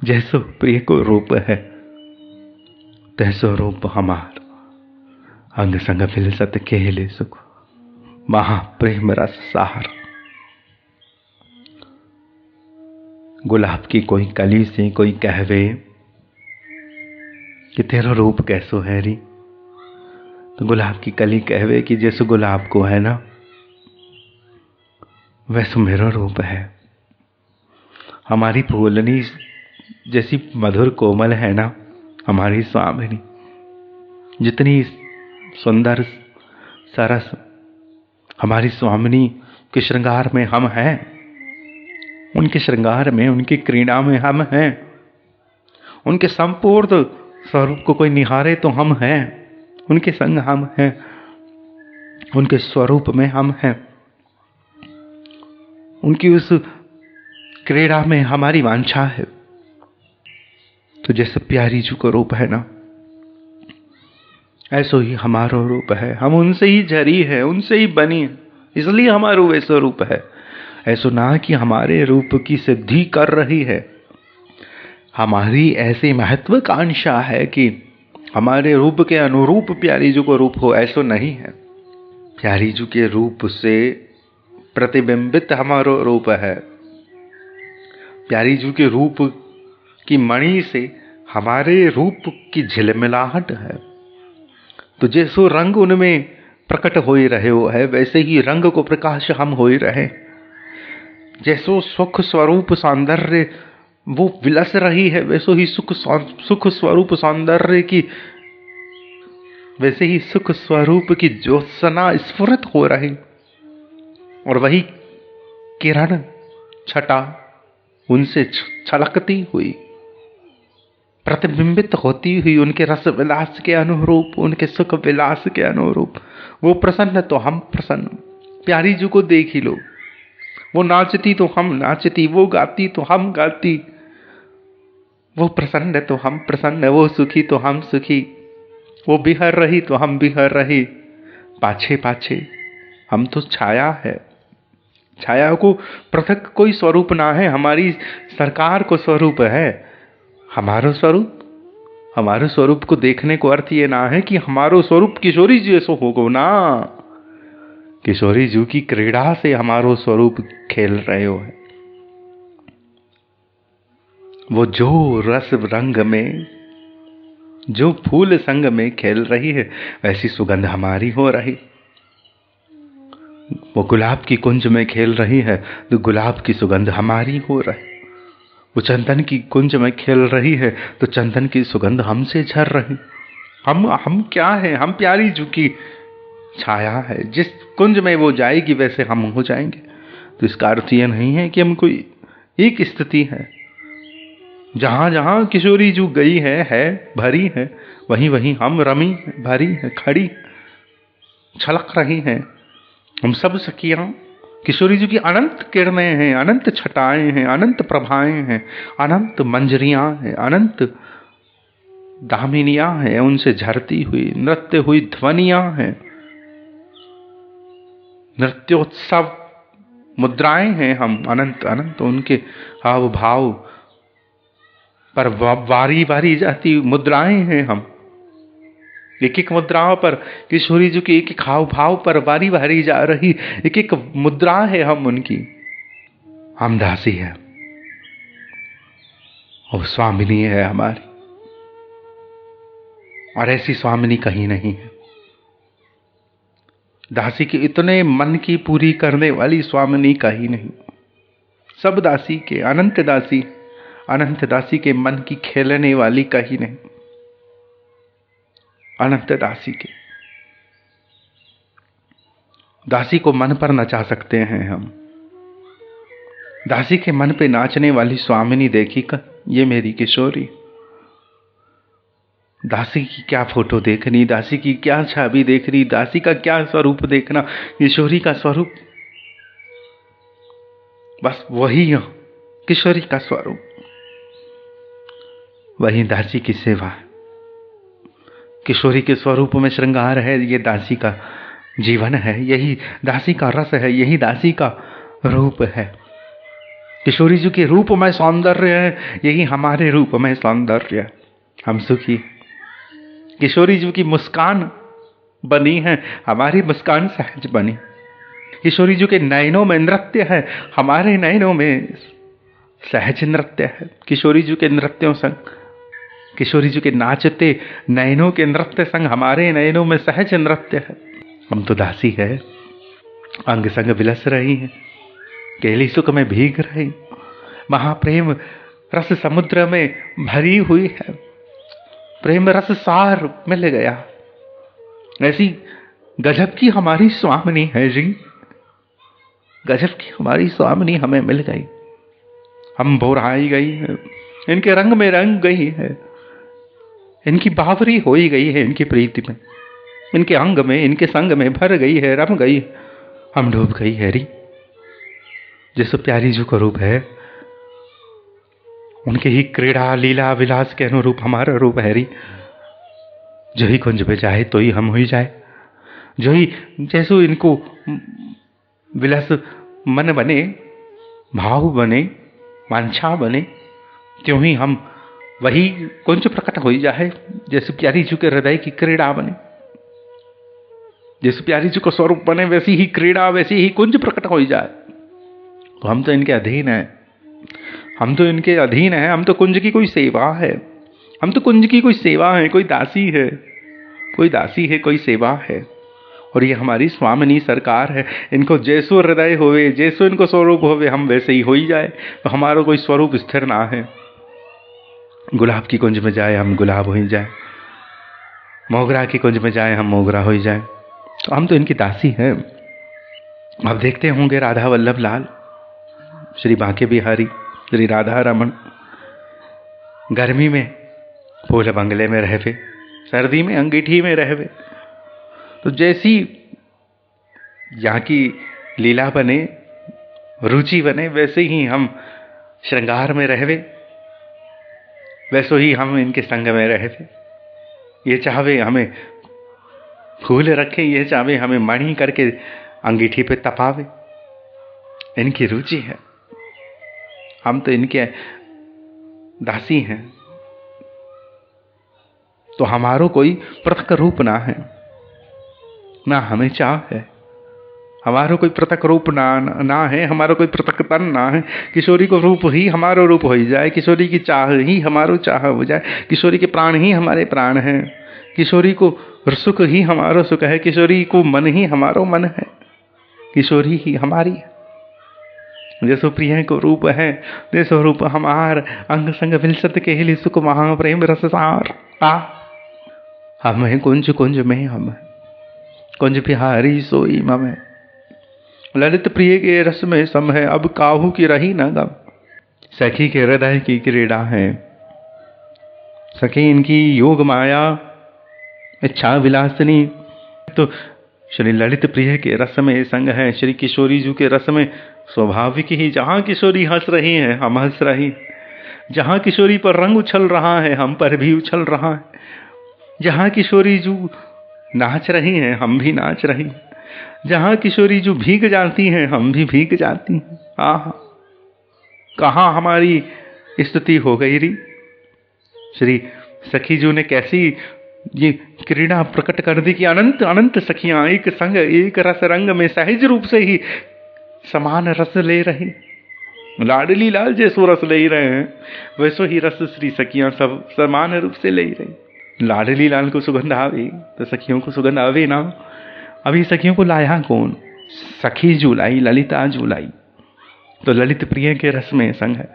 जैसो प्रिय को रूप है तैसो रूप हमार, अंग संग विलसत केल सुख महा प्रेम रस सार। गुलाब की कोई कली से कोई कहवे कि तेरा रूप कैसो है री, तो गुलाब की कली कहवे कि जैसे गुलाब को है ना वैसे मेरा रूप है। हमारी फूलनी जैसी मधुर कोमल है ना हमारी स्वामिनी, जितनी सुंदर सरस हमारी स्वामिनी के श्रृंगार में हम हैं, उनके श्रृंगार में उनकी क्रीड़ा में हम हैं, उनके संपूर्ण स्वरूप को कोई निहारे तो हम हैं, उनके संग हम हैं, उनके स्वरूप में हम हैं, उनकी उस क्रीड़ा में हमारी वांछा है। तो जैसे प्यारी जी का रूप है ना ऐसो ही हमारा रूप है। हम उनसे ही झरी है, उनसे ही बनी है, इसलिए हमारा वैसा रूप है। ऐसो ना कि हमारे रूप की सिद्धि कर रही है, हमारी ऐसी महत्वाकांक्षा है कि हमारे रूप के अनुरूप प्यारी जी को रूप हो, ऐसो नहीं है। प्यारी जी के रूप से प्रतिबिंबित हमारा रूप है, प्यारी जी के रूप की मणि से हमारे रूप की झिलमिलाहट है। तो जैसो रंग उनमें प्रकट हो ही रहे हो है, वैसे ही रंग को प्रकाश हम हो ही रहे। जैसो सुख स्वरूप सौंदर्य वो विलस रही है, वैसो ही सुख स्वरूप सौंदर्य की, वैसे ही सुख स्वरूप की ज्योत्सना स्फुरित हो रही, और वही किरण छटा उनसे छलकती हुई प्रतिबिंबित होती हुई उनके रस विलास के अनुरूप, उनके सुख विलास के अनुरूप। वो प्रसन्न तो हम प्रसन्न। प्यारी जी को देख ही लो, वो नाचती तो हम नाचती, वो गाती तो हम गाती, वो प्रसन्न तो हम प्रसन्न, वो सुखी तो हम सुखी, वो बिहर रही तो हम बिहर रही। पाछे पाछे हम तो छाया है, छाया को पृथक कोई स्वरूप ना है, हमारी सरकार को स्वरूप है। हमारे स्वरूप को देखने को अर्थ ये ना है कि हमारो स्वरूप किशोरी जी ऐसो होगो ना, किशोरी जी की क्रीड़ा से हमारो स्वरूप खेल रहे हो है। वो जो रस रंग में, जो फूल संग में खेल रही है, वैसी सुगंध हमारी हो रही। वो गुलाब की कुंज में खेल रही है तो गुलाब की सुगंध हमारी हो रही। वो चंदन की कुंज में खेल रही है तो चंदन की सुगंध हमसे झर रही। हम क्या है? हम प्यारी जी की छाया है। जिस कुंज में वो जाएगी वैसे हम हो जाएंगे। तो इसका अर्थ यह नहीं है कि हम कोई एक स्थिति है। जहां जहां किशोरी जी गई है भरी है, वहीं वहीं हम रमी भरी है, खड़ी छलक रही हैं। हम सब सखियां किशोरी जी की अनंत किरणें हैं, अनंत छटाएं हैं, अनंत प्रभाएं हैं, अनंत मंजरियां हैं, अनंत दामिनियां हैं, उनसे झरती हुई नृत्य हुई ध्वनियां हैं, नृत्योत्सव मुद्राएं हैं। हम अनंत अनंत उनके हाव भाव पर वारी वारी जाती मुद्राएं हैं। हम एक एक मुद्राओं पर किशोरी जी की एक एक हाव भाव पर वारी वारी जा रही एक एक मुद्रा है हम उनकी। हम दासी है और स्वामिनी है हमारी, और ऐसी स्वामिनी कहीं नहीं है। दासी के इतने मन की पूरी करने वाली स्वामिनी कहीं नहीं। सब दासी के अनंत दासी के मन की खेलने वाली कहीं नहीं। अनंत दासी को मन पर नचा सकते हैं हम। दासी के मन पे नाचने वाली स्वामिनी देखी का, ये मेरी किशोरी। दासी की क्या फोटो देखनी, दासी की क्या छवि देखनी, दासी का क्या स्वरूप देखना, किशोरी का स्वरूप बस वही है। किशोरी का स्वरूप वही दासी की सेवा है। किशोरी के स्वरूप में श्रृंगार है ये दासी का जीवन है, यही दासी का रस है, यही दासी का रूप है। किशोरी जी के रूप में सौंदर्य है, यही हमारे रूप में सौंदर्य है। हम सुखी। किशोरी जी की मुस्कान बनी है, हमारी मुस्कान सहज बनी। किशोरी जी के नयनों में नृत्य है, हमारे नयनों में सहज नृत्य है। किशोरी जी के नृत्यों संग, किशोरी जी के नाचते नयनों के नृत्य संग हमारे नयनों में सहज नृत्य है। हम तो दासी है, अंग संग विलस रही हैं, केली सुख में भीग रही, महाप्रेम रस समुद्र में भरी हुई है। प्रेम रस सार मिल गया, ऐसी गजब की हमारी स्वामिनी है जी, गजब की हमारी स्वामिनी हमें मिल गई। हम बोराई गई है, इनके रंग में रंग गई है, इनकी बावरी हो ही गई है, इनकी प्रीति में, इनके अंग में, इनके संग में भर गई है, रम गई। हम डूब गई है री। जिस प्यारी जी का रूप है, उनके ही क्रीड़ा लीला विलास के अनुरूप हमारा रूप है री। जो ही कुंज पे जाए तो ही हम हो ही जाए, जो ही जैसो इनको विलास मन बने, भाव बने, वांछा बने, त्यों ही हम वही कुंज प्रकट हो ही जाए। जैसे प्यारी जी के हृदय की क्रीड़ा बने, जैसे प्यारी जी का स्वरूप बने, वैसी ही क्रीड़ा, वैसी ही कुंज प्रकट हो ही जाए। तो हम तो इनके अधीन हैं, हम तो इनके अधीन हैं, हम तो कुंज की कोई सेवा है, हम तो कुंज की कोई सेवा है, कोई दासी है, कोई दासी है, कोई सेवा है। और ये हमारी स्वामिनी सरकार है। इनको जैसो हृदय होवे, जैसो इनको स्वरूप होवे, हम वैसे ही हो ही जाए। तो हमारा कोई स्वरूप स्थिर ना है। गुलाब की कुंज में जाए हम गुलाब हो ही जाए, मोगरा की कुंज में जाए हम मोगरा हो ही जाए। तो हम तो इनकी दासी हैं। अब देखते होंगे राधा वल्लभ लाल, श्री बांके बिहारी, श्री राधा रमन गर्मी में फूल बंगले में रहवे, सर्दी में अंगीठी में रहवे। तो जैसी यहाँ की लीला बने, रुचि बने, वैसे ही हम श्रृंगार में रहवे, वैसे ही हम इनके संग में रहवे। ये चाहे हमें फूल रखे, ये चाहे हमें मणि करके अंगीठी पे तपावे, इनकी रुचि है। हम तो इनके दासी हैं। तो हमारो कोई पृथक रूप ना है, ना हमें चाह है, हमारा कोई पृथक रूप ना है, हमारा कोई पृथक तन ना है। किशोरी को रूप ही हमारो रूप हो जाए, किशोरी की चाह ही हमारो चाह हो जाए, किशोरी के प्राण ही हमारे प्राण हैं, किशोरी को सुख ही हमारो सुख है, किशोरी को मन ही हमारो मन है, किशोरी ही हमारी है। जैसो प्रिय को रूप है, जैसो रूप हमार, अंग संग विलसत के हिली सुख महाप्रेम रस सार। हम है कुंज कुंज में, हम कुंज बिहारी सोई मम है, ललित प्रिय के रस में सम है, अब काहू की रही न गम। सखी के हृदय की क्रीड़ा है, सखी इनकी योग माया इच्छा विलासनी। तो श्री ललित प्रिय के रस में संग है, श्री किशोरी जी के रस में स्वाभाविक ही जहाँ किशोरी हंस रही है हम हंस रही, जहाँ किशोरी पर रंग उछल रहा है हम पर भी उछल रहा है, जहाँ किशोरी जी नाच रही हैं हम भी नाच रही, जहाँ किशोरी जी भीग जाती हैं हम भी भीग जाती हैं। आह, कहाँ हमारी स्थिति हो गई री। श्री सखी जी ने कैसी ये क्रीड़ा प्रकट कर दी कि अनंत अनंत सखियां एक संग एक रस रंग में सहज रूप से ही समान रस ले रही। लाडली लाल जैसो रस ले ही रहे हैं, वैसो ही रस श्री सखियां सब समान रूप से ले रही। लाडली लाल को सुगंध आवे तो सखियों को सुगंध आवे ना। अभी सखियों को लाया कौन? सखी जुलाई, ललिता जुलाई। तो ललित प्रिय के रस में संग है,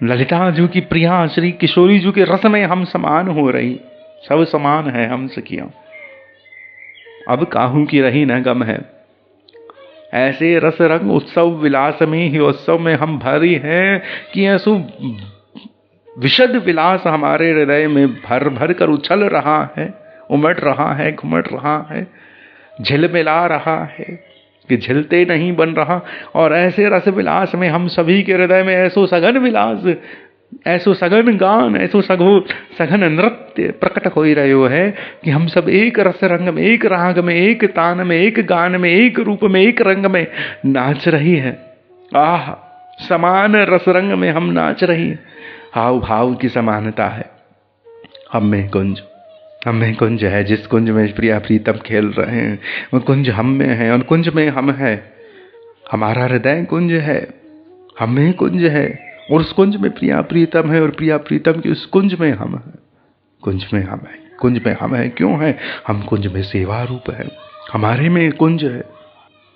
ललिता जू की प्रिया श्री किशोरी जू के रस में हम समान हो रही, सब समान है हम सखियां। अब काहू की रही न गम है, ऐसे रस रंग उत्सव विलास में ही उत्सव में हम भरी हैं कि ऐसो विशद विलास हमारे हृदय में भर भर कर उछल रहा है, उमड़ रहा है, घुमड़ रहा है, झिलमिला रहा है कि झिलते नहीं बन रहा। और ऐसे रस विलास में हम सभी के हृदय में ऐसो सघन विलास, ऐसो सघन गान, ऐसो सघन नृत्य सत्य प्रकट हो ही रहे है कि हम सब एक रस रंग में, एक राग में, एक तान में, एक गान में, एक रूप में, एक रंग में नाच रही है। आह, समान रस रंग में हम नाच रही है। हाव भाव की समानता है। हम में कुंज है। जिस कुंज में प्रिया प्रीतम खेल रहे हैं वो कुंज हम में है और कुंज में हम है। हमारा हृदय कुंज है, हम में कुंज है और उस कुंज में प्रिया प्रीतम है और प्रिया प्रीतम की उस कुंज में हम है। कुंज में हम है, कुंज में हम है। क्यों है? हम कुंज में सेवा रूप है। हमारे में कुंज है,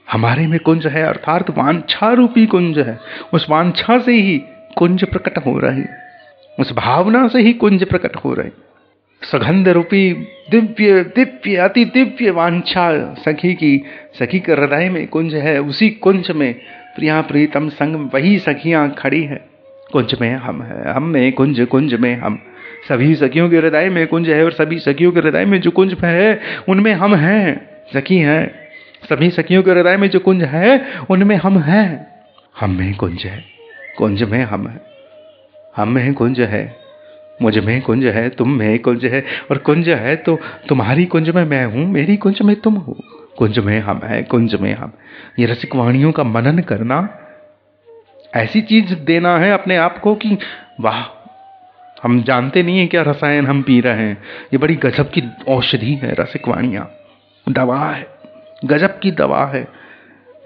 हमारे में कुंज है अर्थात वांछा रूपी कुंज है। उस वांछा से ही कुंज प्रकट हो रही, उस भावना से ही कुंज प्रकट हो रही। सगंध रूपी दिव्य दिव्य अति दिव्य वांछा सखी के हृदय में कुंज है। उसी कुंज में प्रिया प्रीतम संग वही सखियां खड़ी है। कुंज में हम है, हम में कुंज, कुंज में हम। सभी सखियों के हृदय में कुंज है और सभी सखियों के हृदय में जो कुंज है उनमें हम हैं, सखी हैं। सभी सखियों के हृदय में जो कुंज है उनमें हम हैं। हम में कुंज है, कुंज में हम है। हम में कुंज है, मुझ में कुंज है, तुम में कुंज है और कुंज है तो तुम्हारी कुंज में मैं हूं, मेरी कुंज में तुम हो। कुंज में हम है, कुंज में हम। ये रसिक वाणियों का मनन करना, ऐसी चीज देना है अपने आप को कि वाह, हम जानते नहीं है क्या रसायन हम पी रहे हैं। ये बड़ी गजब की औषधि है रसिक वाणियां, दवा है, गजब की दवा है।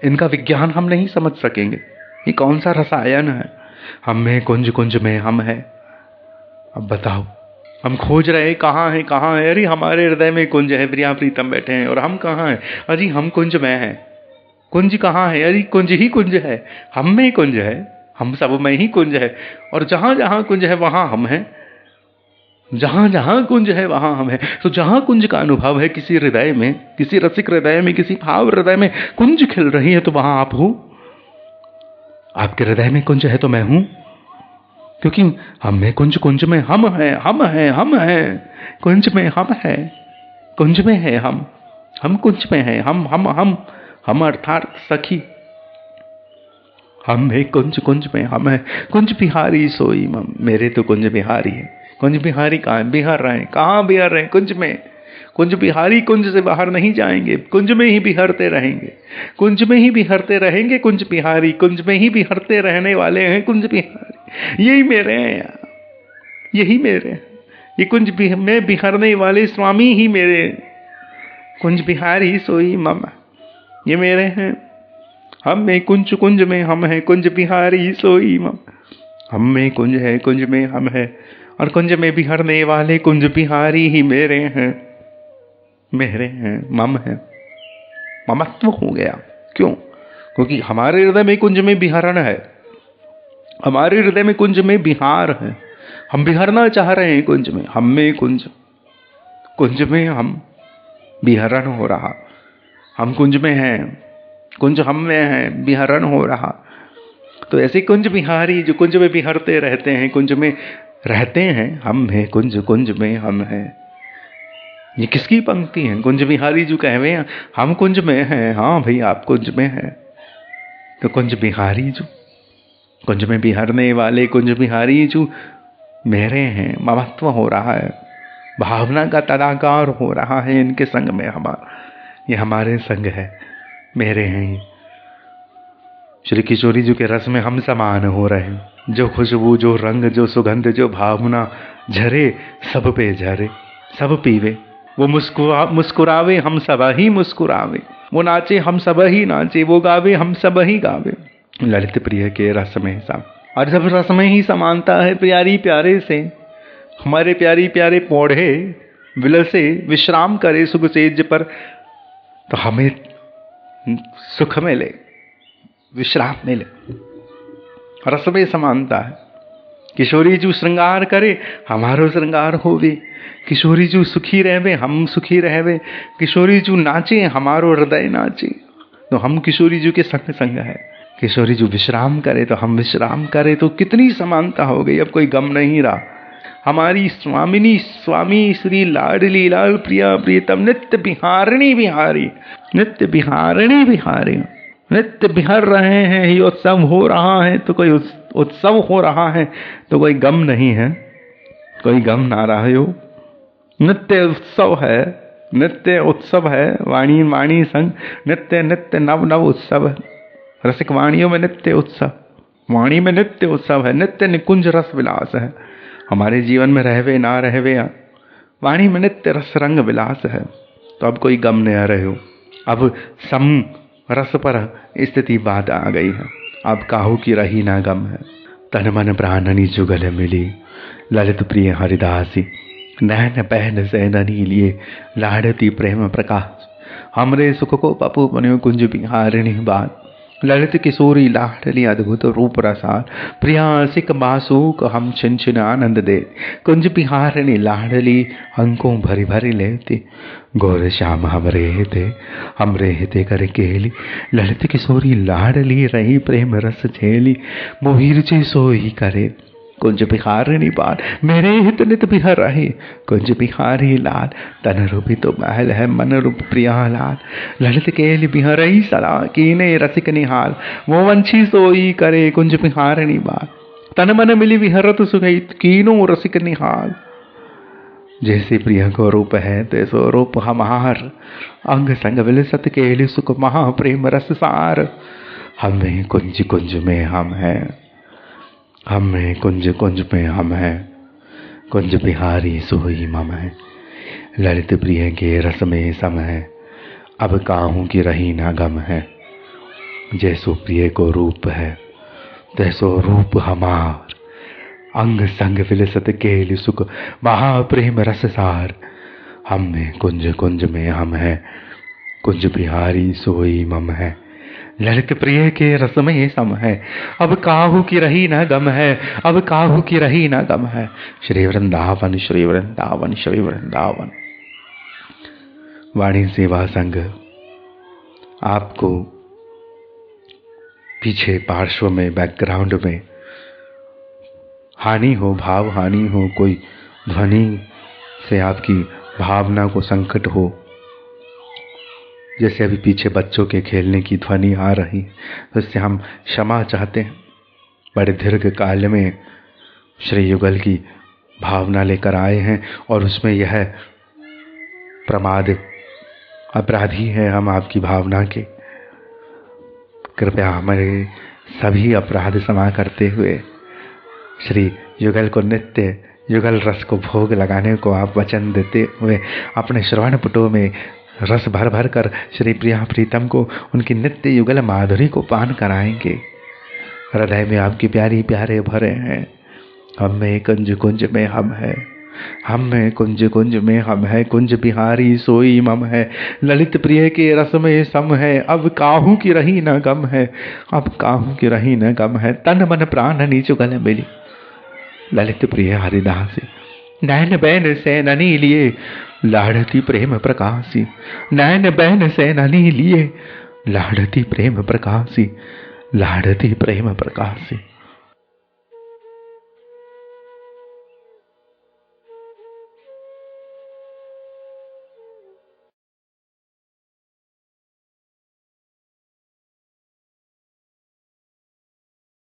इनका विज्ञान हम नहीं समझ सकेंगे, ये कौन सा रसायन है। हम में कुंज, कुंज में हम है। अब बताओ, हम खोज रहे कहाँ है, कहाँ है। अरे हमारे हृदय में कुंज है, प्रिया प्रीतम बैठे हैं और हम कहाँ हैं? अरे हम कुंज में हैं। कुंज कहाँ है? अरे कुंज ही कुंज है, हम में कुंज है, हम सब में ही कुंज है। और जहां जहां कुंज है वहां हम हैं, जहां जहां कुंज है वहां हम हैं। तो जहां कुंज का अनुभव है किसी हृदय में, किसी रसिक हृदय में, किसी भाव हृदय में कुंज खिल रही है तो वहां आप हो। आपके हृदय में कुंज है तो मैं हूं, क्योंकि हम में कुंज, कुंज में हम हैं, हम हैं, हम हैं। कुंज में हम हैं, कुंज में है हम कुंज में हैं। हम अर्थात सखी। हम में कुंज, कुंज में हम है। कुंज बिहारी सोई मम, मेरे तो कुंज बिहारी है। कुंज बिहारी कहाँ बिहार रहे हैं? कहाँ बिहार रहे हैं? कुंज में। कुंज बिहारी कुंज से बाहर नहीं जाएंगे, कुंज में ही बिहरते रहेंगे, कुंज में ही बिहरते रहेंगे। कुंज बिहारी, कुंज में ही बिहरते रहने वाले हैं कुंज बिहारी। यही मेरे हैं, यही मेरे हैं। ये कुंज में बिहरने वाले स्वामी ही मेरे। कुंज बिहारी सोई मम, ये मेरे हैं। हम में कुंज, कुंज में हम हैं। कुंज बिहारी सोई मम, हम में कुंज है, कुंज में हम है और कुंज में बिहरने वाले कुंज बिहारी ही मेरे हैं, मेरे हैं, मम है। ममत्व हो गया। क्यों? क्योंकि हमारे हृदय में कुंज में बिहरण है, हमारे हृदय में कुंज में बिहार है। हम बिहरना चाह रहे हैं कुंज में। हम में कुंज, कुंज में हम बिहरण हो रहा। हम कुंज में हैं, कुंज हम में है, बिहरण हो रहा। तो ऐसे कुंज बिहारी जो कुंज में बिहरते रहते हैं, कुंज में रहते हैं। हम हैं कुंज, कुंज में हम हैं। ये किसकी पंक्ति है? कुंज बिहारी जो कहवे हम कुंज में हैं। हाँ भाई, आप कुंज में हैं तो कुंज बिहारी जो कुंज में बिहरने वाले कुंज बिहारी जो मेरे हैं। ममत्व हो रहा है, भावना का तदाकार हो रहा है इनके संग में। हमारा ये हमारे संग है, मेरे हैं। श्री किशोरी जी के रस में हम समान हो रहे हैं। जो खुशबू, जो रंग, जो सुगंध, जो भावना झरे सब पे झरे, सब पीवे। वो मुस्कुरावे हम सब ही मुस्कुरावे, वो नाचे हम सब ही नाचे, वो गावे हम सब ही गावे। ललित प्रिय के रस में सब, और जब रस में ही समानता है प्यारी प्यारे से, हमारे प्यारी प्यारे पौधे विलसे विश्राम करे सुख सेज पर, तो हमें सुख मिले, विश्राम मिले। रस में समानता है। किशोरी जू श्रृंगार करे, हमारो श्रृंगार होवे। किशोरी जू सुखी रहवे, हम सुखी रहवे। किशोरी जू नाचे, हमारो हृदय नाचे। तो हम किशोरी जू के संग संग है। किशोरी जू विश्राम करे तो हम विश्राम करे। तो कितनी समानता हो गई, अब कोई गम नहीं रहा। हमारी स्वामिनी स्वामी श्री लाडली लाल प्रिया प्रीतम नित्य बिहारिणी बिहारी, नित्य बिहारिणी बिहारी, नित्य बिहर रहे हैं। ही उत्सव हो रहा है तो कोई उत्सव हो रहा है तो कोई गम नहीं है, कोई गम ना रहे हो। नित्य उत्सव है, नित्य उत्सव है। वाणी वाणी संग नित्य नित्य नव नव उत्सव है। रसिक वाणियों में नित्य उत्सव, वाणी में नित्य उत्सव है, नित्य निकुंज रस विलास है। हमारे जीवन में रहवे ना रहवे, वाणी में नित्य रस रंग विलास है। तो अब कोई गम न रहे हो, अब सम रस पर स्थिति बात आ गई है। अब काहू की रही ना गम है। तन मन प्राणनी जुगल मिली, ललित प्रिय हरिदासी। नैन बहन सैननी लिए, लाड़ती प्रेम प्रकाश। हमरे सुख को पपु बन्यो कुंज बिहारिणी बात। ललित किशोरी लाडली अद्भुत रूप रसार। प्रियासिक मासूक हम छिन छिन आनंद दे। कुंज बिहारिणी लाडली अंकों भरी भरी लेती। गौर श्याम हमरे हिते कर केली। ललित किशोरी लाडली रही प्रेम रस झेली। मोहीर चे सोई करे, कुंज बिहारिणी बाल। मेरे हित नित बिहर रहे, कुंज बिहारी लाल। तन रूपी तो महल है, मन रूप प्रिया लाल। ललित केली बिहरई सला, कीने रसिक निहाल। वो वंशी सोई करे, कुंज बिहारिणी बाल। तन मन मिली विहरत सुखई, कीनो रसिक निहाल। जैसे प्रिय को रूप है, तैसो रूप हमार। अंग संग विलसत केली सुख महा प्रेम रस सार। हमें कुंज कुंज में हम हैं, हमें कुंज कुंज में हम हैं। कुंज बिहारी सोई मम है, ललित प्रिय के रस में सम है। अब काहू की रही ना गम है। जैसो प्रिय को रूप है, तैसो रूप हमार। अंग संग विलसत केल सुख महाप्रेम रस सार। हमें कुंज कुंज में हम हैं, कुंज बिहारी सोई मम है। ललित प्रिय के रस में सम है। अब काहू की रही न गम है, अब काहू की रही न गम है। श्री वृंदावन श्री वृंदावन श्री वृंदावन। वाणी सेवा संघ आपको पीछे पार्श्व में, बैकग्राउंड में हानि हो, भाव हानि हो, कोई ध्वनि से आपकी भावना को संकट हो, जैसे अभी पीछे बच्चों के खेलने की ध्वनि आ रही, तो इससे हम क्षमा चाहते हैं। बड़े दीर्घ काल में श्री युगल की भावना लेकर आए हैं और उसमें यह प्रमाद, अपराधी हैं हम आपकी भावना के। कृपया हमारे सभी अपराध क्षमा करते हुए श्री युगल को नित्य युगल रस को भोग लगाने को आप वचन देते हुए अपने श्रवण पुटों में रस भर भर कर श्री प्रिया प्रीतम को उनकी नित्य युगल माधुरी को पान कराएंगे। हृदय में आपकी प्यारी प्यारे भरे हैं। हम में कुंज कुंज में हम है, हम में कुंज कुंज में हम है। कुंज बिहारी सोई मम है, ललित प्रिय के रस में सम है। अब काहू की रही न गम है, अब काहू की रही न गम है। तन मन प्राण नीचु गल मिली, ललित प्रिय हरिदासी। नैन बैन से ननी लिए, लाड़ती प्रेम प्रकाशी। नैन बैन से ननी लिए, लाड़ती प्रेम प्रकाशी, लाड़ती प्रेम प्रकाशी।